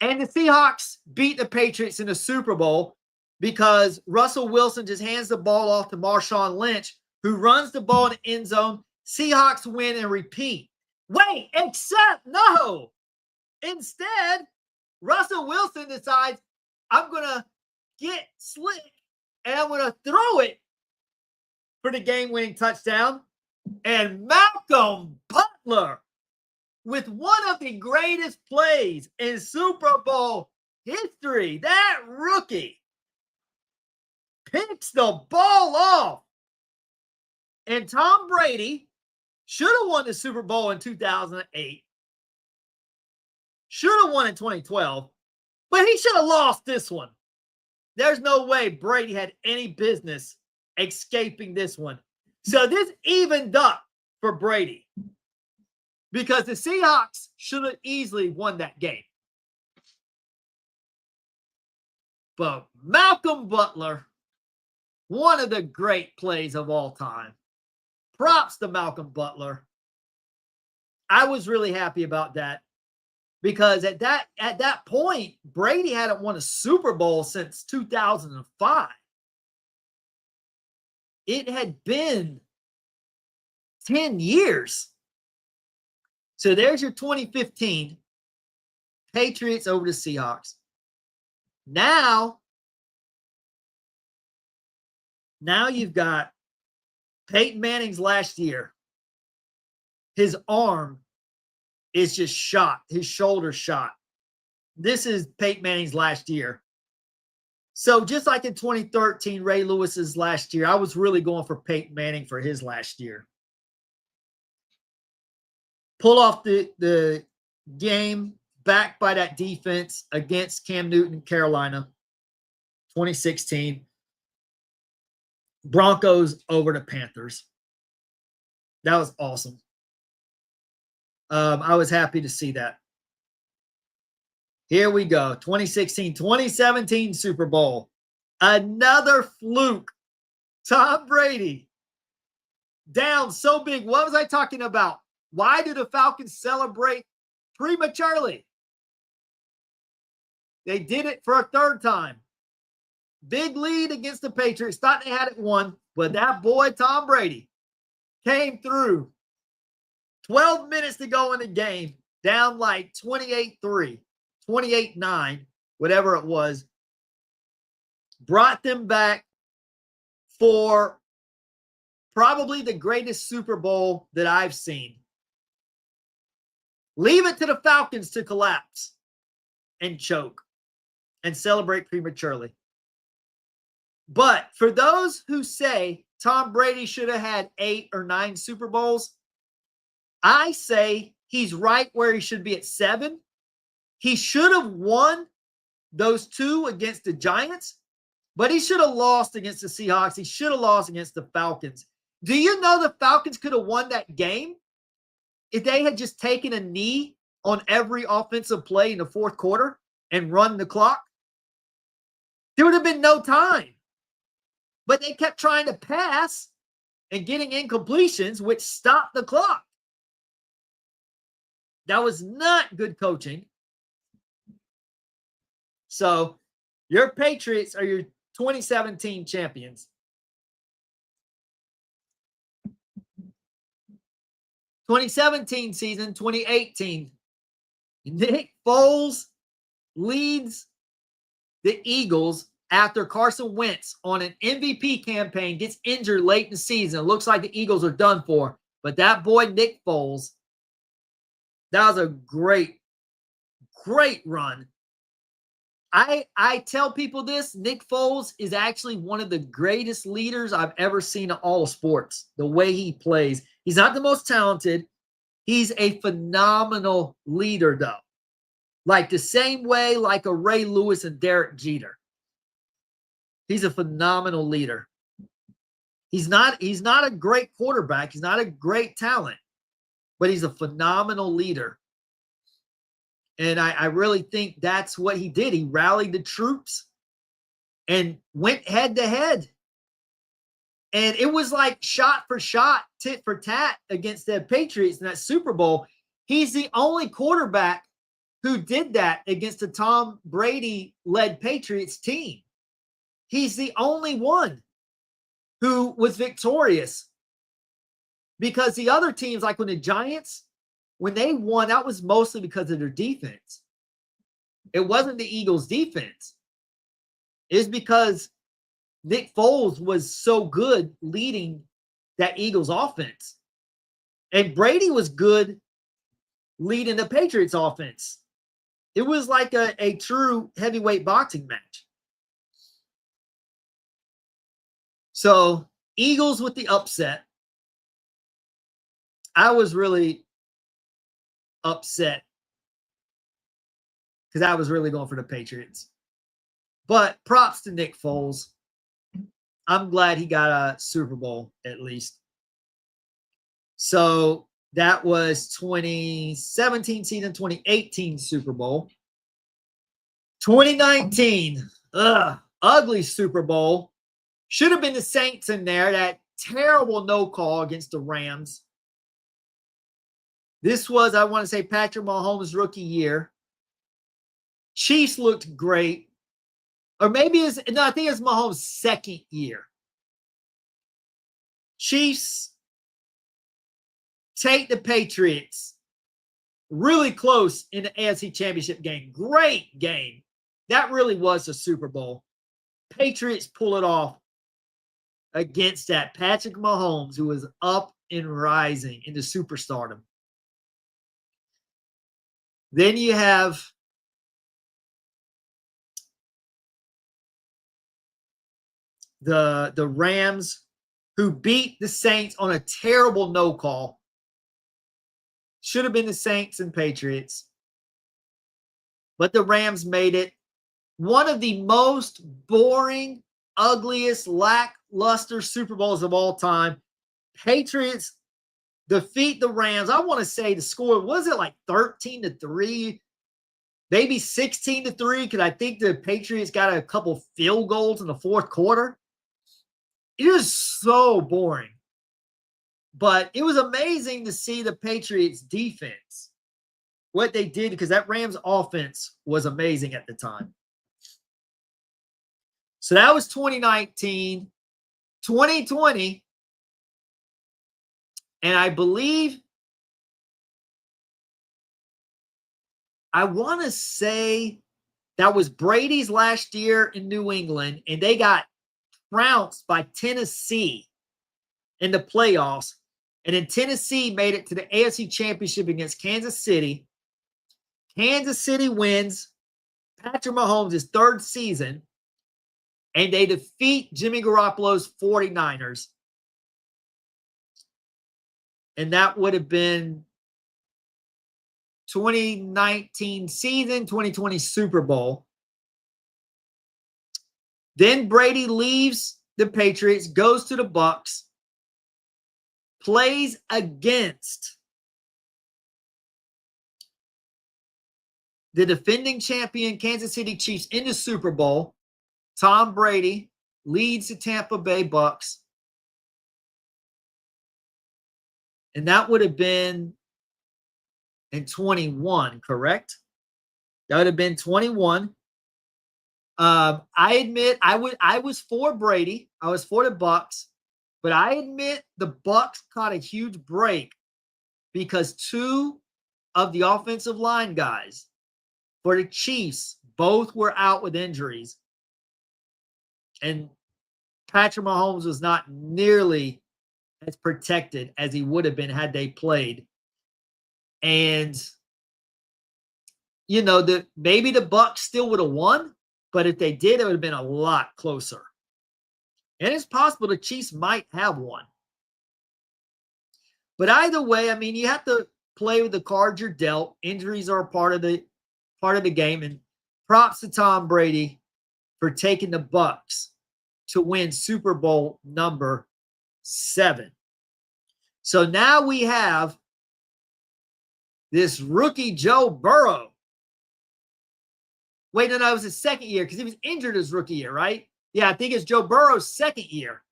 And the Seahawks beat the Patriots in the Super Bowl because Russell Wilson just hands the ball off to Marshawn Lynch, who runs the ball in the end zone. Seahawks win and repeat. Wait, except no. Instead, Russell Wilson decides, I'm going to get slick and I'm going to throw it for the game-winning touchdown. And Malcolm Butler, with one of the greatest plays in Super Bowl history, that rookie picks the ball off. And Tom Brady should have won the Super Bowl in 2008. Should have won in 2012. But he should have lost this one. There's no way Brady had any business escaping this one. So this evened up for Brady, because the Seahawks should have easily won that game. But Malcolm Butler, one of the great plays of all time. Props to Malcolm Butler. I was really happy about that, because at that point, Brady hadn't won a Super Bowl since 2005. It had been 10 years. So there's your 2015 Patriots over the Seahawks. Now you've got Peyton Manning's last year. His arm is just shot. His shoulder shot. This is Peyton Manning's last year. So just like in 2013, Ray Lewis's last year, I was really going for Peyton Manning for his last year. Pull off the game backed by that defense against Cam Newton in Carolina, 2016. Broncos over the Panthers. That was awesome. I was happy to see that. Here we go. 2016, 2017 Super Bowl. Another fluke. Tom Brady down so big. What was I talking about? Why did the Falcons celebrate prematurely? They did it for a third time. Big lead against the Patriots. Thought they had it won, but that boy, Tom Brady, came through. 12 minutes to go in the game, down like 28-3, 28-9, whatever it was. Brought them back for probably the greatest Super Bowl that I've seen. Leave it to the Falcons to collapse and choke and celebrate prematurely. But for those who say Tom Brady should have had 8 or 9 Super Bowls, I say he's right where he should be at 7. He should have won those 2 against the Giants, but he should have lost against the Seahawks. He should have lost against the Falcons. Do you know the Falcons could have won that game if they had just taken a knee on every offensive play in the fourth quarter and run the clock? There would have been no time. But they kept trying to pass and getting incompletions, which stopped the clock. That was not good coaching. So your Patriots are your 2017 champions. 2017 season, 2018. Nick Foles leads the Eagles after Carson Wentz on an MVP campaign gets injured late in the season. It looks like the Eagles are done for. But that boy, Nick Foles, that was a great, great run. I tell people this, Nick Foles is actually one of the greatest leaders I've ever seen in all of sports, the way he plays. He's not the most talented. He's a phenomenal leader, though. Like the same way like a Ray Lewis and Derek Jeter. He's a phenomenal leader. He's not a great quarterback. He's not a great talent, but he's a phenomenal leader. And I really think that's what he did. He rallied the troops and went head to head. And it was like shot for shot, tit for tat against the Patriots in that Super Bowl. He's the only quarterback who did that against the Tom Brady-led Patriots team. He's the only one who was victorious. Because the other teams, like when the Giants, when they won, that was mostly because of their defense. It wasn't the Eagles' defense. It's because Nick Foles was so good leading that Eagles offense. And Brady was good leading the Patriots offense. It was like a true heavyweight boxing match. So, Eagles with the upset. I was really upset because I was really going for the Patriots. But props to Nick Foles. I'm glad he got a Super Bowl at least. So that was 2017 season, 2018 Super Bowl. 2019, ugly Super Bowl. Should have been the Saints in there. That terrible no call against the Rams. This was, I want to say, Patrick Mahomes' rookie year. Chiefs looked great. Or maybe I think it's Mahomes' second year. Chiefs take the Patriots really close in the AFC Championship game. Great game. That really was a Super Bowl. Patriots pull it off against that Patrick Mahomes, who was up and rising into superstardom. Then you have the Rams, who beat the Saints on a terrible no call. Should have been the Saints and Patriots. But the Rams made it. One of the most boring, ugliest, lackluster Super Bowls of all time. Patriots defeat the Rams. I want to say the score, was it like 13-3? Maybe 16-3, because I think the Patriots got a couple field goals in the fourth quarter. It was so boring. But it was amazing to see the Patriots defense, what they did, because that Rams offense was amazing at the time. So that was 2019. 2020, and I believe, I want to say that was Brady's last year in New England, and they got trounced by Tennessee in the playoffs. And then Tennessee made it to the AFC Championship against Kansas City. Kansas City wins Patrick Mahomes' third season, and they defeat Jimmy Garoppolo's 49ers. And that would have been 2019 season, 2020 Super Bowl. Then Brady leaves the Patriots, goes to the Bucs, plays against the defending champion Kansas City Chiefs in the Super Bowl. Tom Brady leads the Tampa Bay Bucs. And that would have been in 21, correct? That would have been 21. I admit I was for Brady. I was for the Bucs, but I admit the Bucs caught a huge break because two of the offensive line guys for the Chiefs both were out with injuries. And Patrick Mahomes was not nearly as protected as he would have been had they played. And, you know, maybe the Bucs still would have won, but if they did, it would have been a lot closer. And it's possible the Chiefs might have won. But either way, I mean, you have to play with the cards you're dealt. Injuries are a part of the game. And props to Tom Brady for taking the Bucs to win Super Bowl number 7. So now we have this rookie Joe Burrow. Wait, no, it was his second year because he was injured his rookie year, right? Yeah, I think it's Joe Burrow's second year.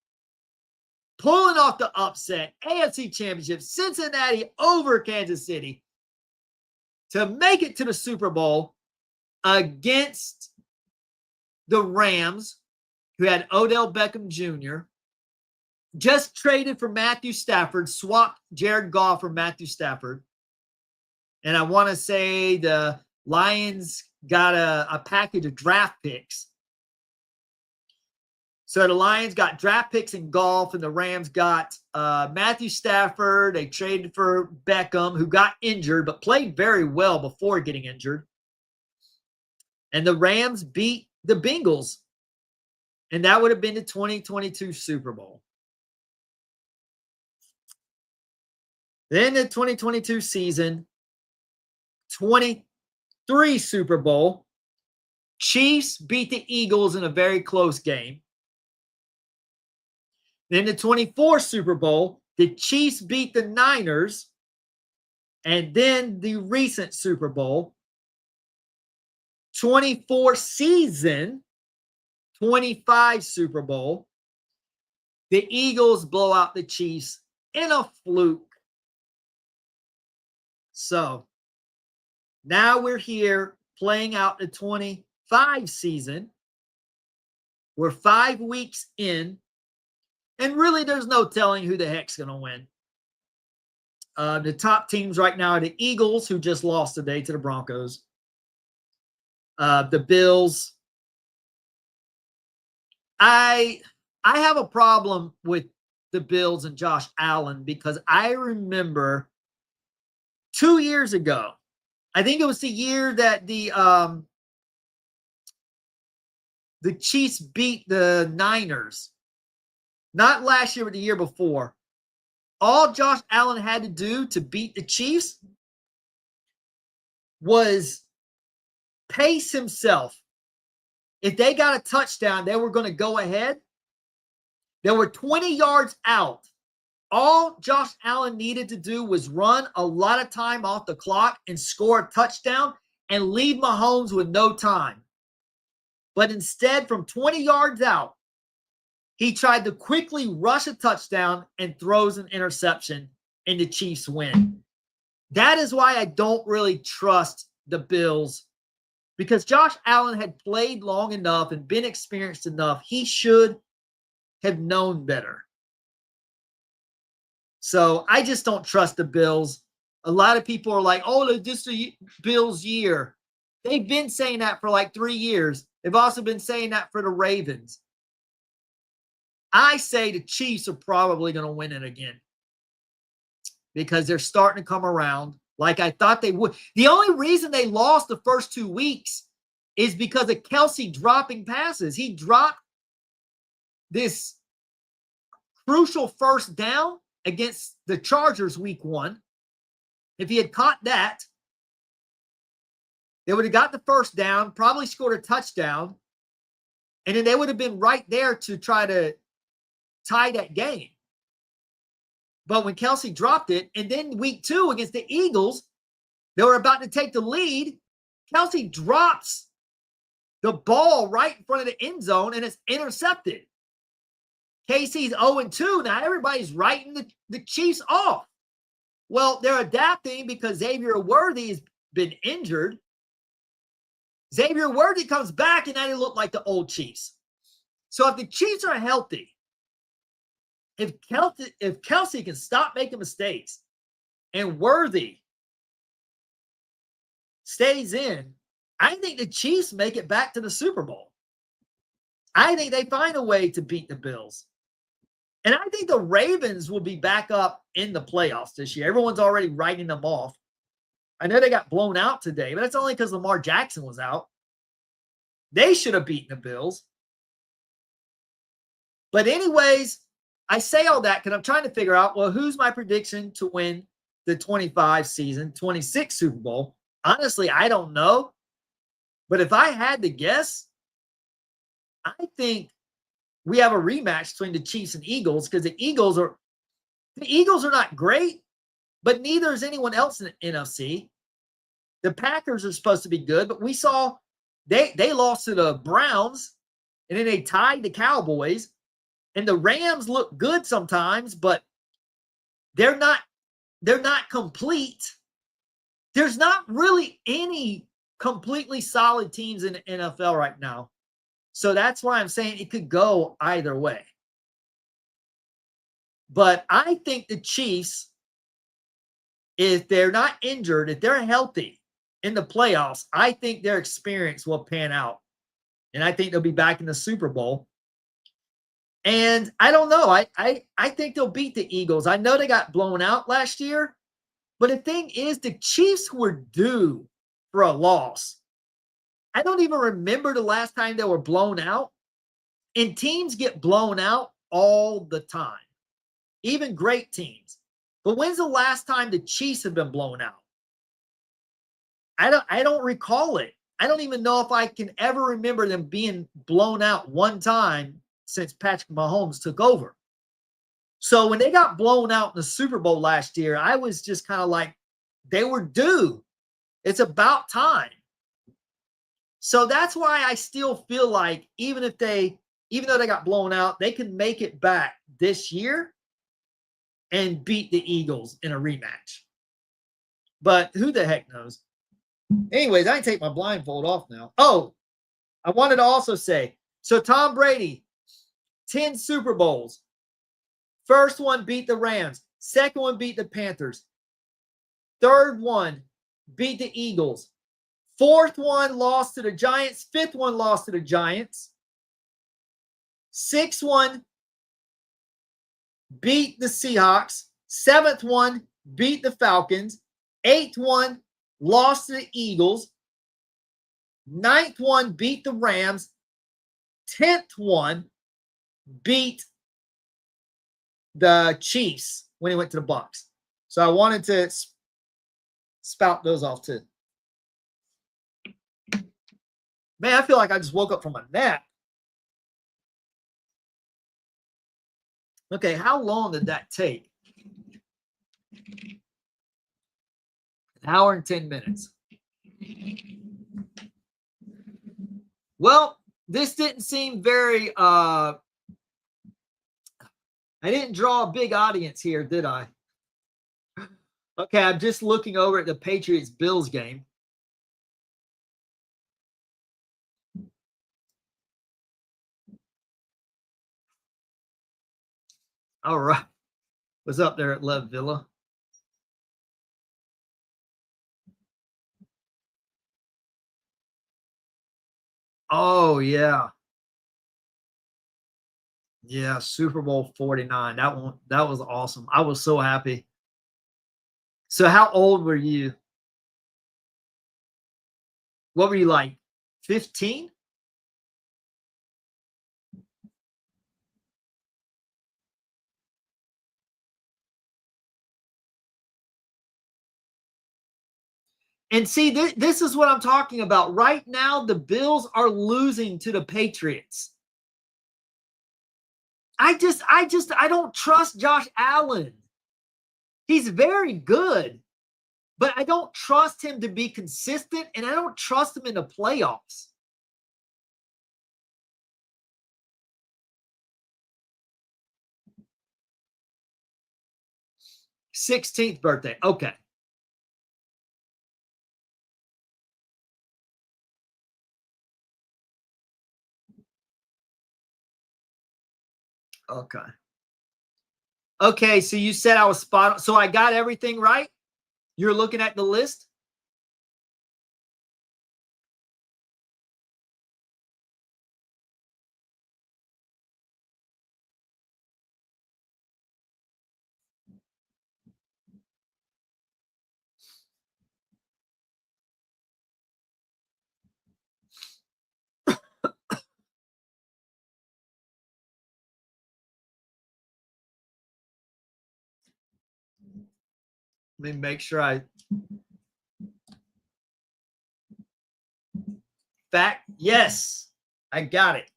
Pulling off the upset, AFC Championship, Cincinnati over Kansas City to make it to the Super Bowl against the Rams, who had Odell Beckham Jr., just traded for Matthew Stafford, swapped Jared Goff for Matthew Stafford. And I want to say the Lions got a package of draft picks. So the Lions got draft picks in golf, and the Rams got Matthew Stafford. They traded for Beckham, who got injured, but played very well before getting injured. And the Rams beat the Bengals. And that would have been the 2022 Super Bowl. Then the 2022 season, 23 Super Bowl. Chiefs beat the Eagles in a very close game. Then the 24 Super Bowl, the Chiefs beat the Niners. And then the recent Super Bowl, 24 season, 25 Super Bowl, the Eagles blow out the Chiefs in a fluke. So now we're here playing out the 25 season. We're 5 weeks in. And really, there's no telling who the heck's going to win. The top teams right now are the Eagles, who just lost today to the Broncos. The Bills. I have a problem with the Bills and Josh Allen because I remember 2 years ago, I think it was the year that the Chiefs beat the Niners. Not last year, but the year before. All Josh Allen had to do to beat the Chiefs was pace himself. If they got a touchdown, they were going to go ahead. They were 20 yards out. All Josh Allen needed to do was run a lot of time off the clock and score a touchdown and leave Mahomes with no time. But instead, from 20 yards out, he tried to quickly rush a touchdown and throws an interception, and the Chiefs win. That is why I don't really trust the Bills, because Josh Allen had played long enough and been experienced enough. He should have known better. So I just don't trust the Bills. A lot of people are like, oh, this is a Bills year. They've been saying that for like 3 years. They've also been saying that for the Ravens. I say the Chiefs are probably going to win it again because they're starting to come around like I thought they would. The only reason they lost the first 2 weeks is because of Kelsey dropping passes. He dropped this crucial first down against the Chargers week 1. If he had caught that, they would have got the first down, probably scored a touchdown, and then they would have been right there to try to tie that game. But when Kelsey dropped it, and then week 2 against the Eagles, they were about to take the lead. Kelsey drops the ball right in front of the end zone, and it's intercepted. KC's 0-2. Now everybody's writing the Chiefs off. Well, they're adapting because Xavier Worthy has been injured. Xavier Worthy comes back, and now they look like the old Chiefs. So if the Chiefs are healthy, if Kelsey can stop making mistakes and Worthy stays in, I think the Chiefs make it back to the Super Bowl. I think they find a way to beat the Bills. And I think the Ravens will be back up in the playoffs this year. Everyone's already writing them off. I know they got blown out today, but that's only because Lamar Jackson was out. They should have beaten the Bills. But anyways, I say all that because I'm trying to figure out, well, who's my prediction to win the 26 Super Bowl? Honestly, I don't know. But if I had to guess, I think we have a rematch between the Chiefs and Eagles because the Eagles are not great, but neither is anyone else in the NFC. The Packers are supposed to be good, but we saw they lost to the Browns, and then they tied the Cowboys. And the Rams look good sometimes, but they're not complete. There's not really any completely solid teams in the NFL right now. So that's why I'm saying it could go either way. But I think the Chiefs, if they're not injured, if they're healthy in the playoffs, I think their experience will pan out. And I think they'll be back in the Super Bowl. And I don't know. I think they'll beat the Eagles. I know they got blown out last year. But the thing is, the Chiefs were due for a loss. I don't even remember the last time they were blown out. And teams get blown out all the time, even great teams. But when's the last time the Chiefs have been blown out? I don't recall it. I don't even know if I can ever remember them being blown out one time since Patrick Mahomes took over. So when they got blown out in the Super Bowl last year, I was just kind of like, they were due. It's about time. So that's why I still feel like even though they got blown out, they can make it back this year and beat the Eagles in a rematch. But who the heck knows? Anyways, I can take my blindfold off now. Oh, I wanted to also say, so Tom Brady, 10 Super Bowls. First one beat the Rams. Second one beat the Panthers. Third one beat the Eagles. Fourth one lost to the Giants. Fifth one lost to the Giants. Sixth one beat the Seahawks. Seventh one beat the Falcons. Eighth one lost to the Eagles. Ninth one beat the Rams. 10th one beat the Chiefs when he went to the Bucs. So I wanted to spout those off too. Man, I feel like I just woke up from a nap. Okay, how long did that take? Hour and 10 minutes. Well, this didn't seem very I didn't draw a big audience here, did I? Okay, I'm just looking over at the Patriots Bills game. All right. What's up there at Love Villa? Oh, yeah. Yeah, Super Bowl 49. That was awesome. I was so happy. So how old were you? What were you like? 15? And see, this is what I'm talking about. Right now, the Bills are losing to the Patriots. I don't trust Josh Allen. He's very good, but I don't trust him to be consistent, and I don't trust him in the playoffs. 16th birthday. Okay. Okay. Okay, so you said I was spot on. So I got everything right? You're looking at the list? Let me make sure I fact. Yes, I got it.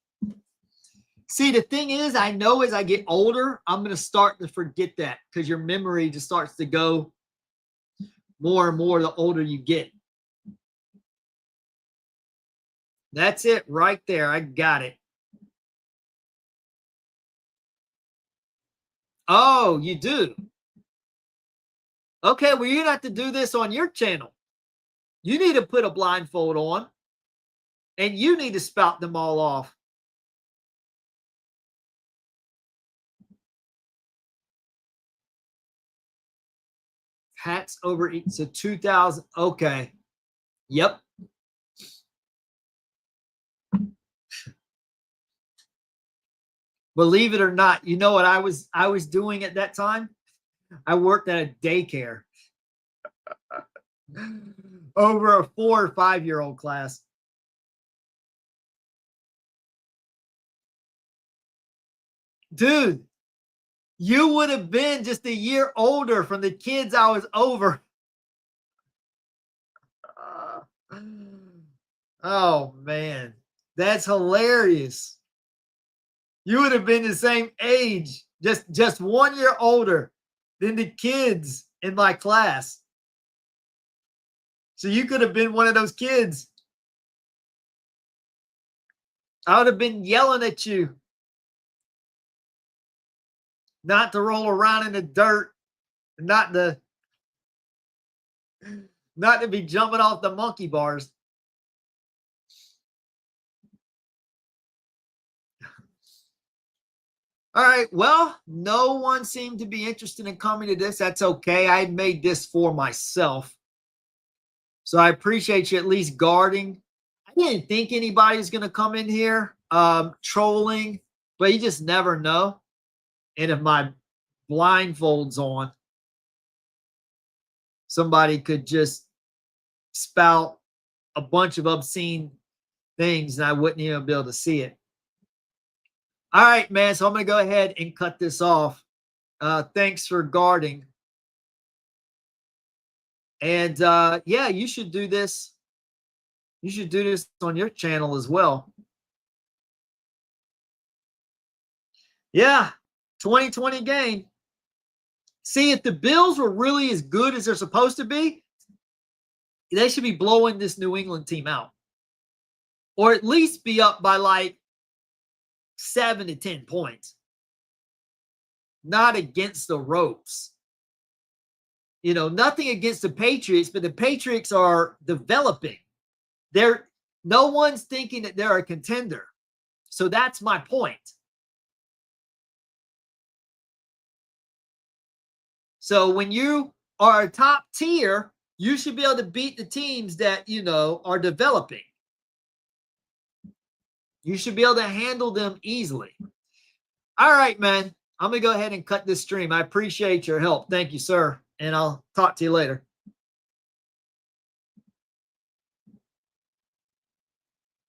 See, the thing is, I know as I get older, I'm going to start to forget that because your memory just starts to go more and more the older you get. That's it right there. I got it. Oh, you do? Okay, well, you have to do this on your channel. You need to put a blindfold on and you need to spout them all off. Hats over each. So 2000. Okay. Yep. Believe it or not, you know what I was doing at that time? I worked at a daycare over a 4 or 5-year-old class. Dude, you would have been just a year older from the kids I was over. Oh man, that's hilarious. You would have been the same age, just 1 year older than the kids in my class. So you could have been one of those kids. I would have been yelling at you not to roll around in the dirt, not to be jumping off the monkey bars. All right. Well, no one seemed to be interested in coming to this. That's okay. I made this for myself. So I appreciate you at least guarding. I didn't think anybody was going to come in here trolling, but you just never know. And if my blindfold's on, somebody could just spout a bunch of obscene things and I wouldn't even be able to see it. All right, man. So I'm going to go ahead and cut this off. Thanks for guarding. And yeah, you should do this. You should do this on your channel as well. Yeah, 2020 game. See, if the Bills were really as good as they're supposed to be, they should be blowing this New England team out, or at least be up by like 7 to 10 points, not against the ropes. You know, nothing against the Patriots, but the Patriots are developing. No one's thinking that they're a contender. So that's my point. So when you are a top tier, you should be able to beat the teams that, you know, are developing. You should be able to handle them easily. All right, man. I'm going to go ahead and cut this stream. I appreciate your help. Thank you, sir. And I'll talk to you later.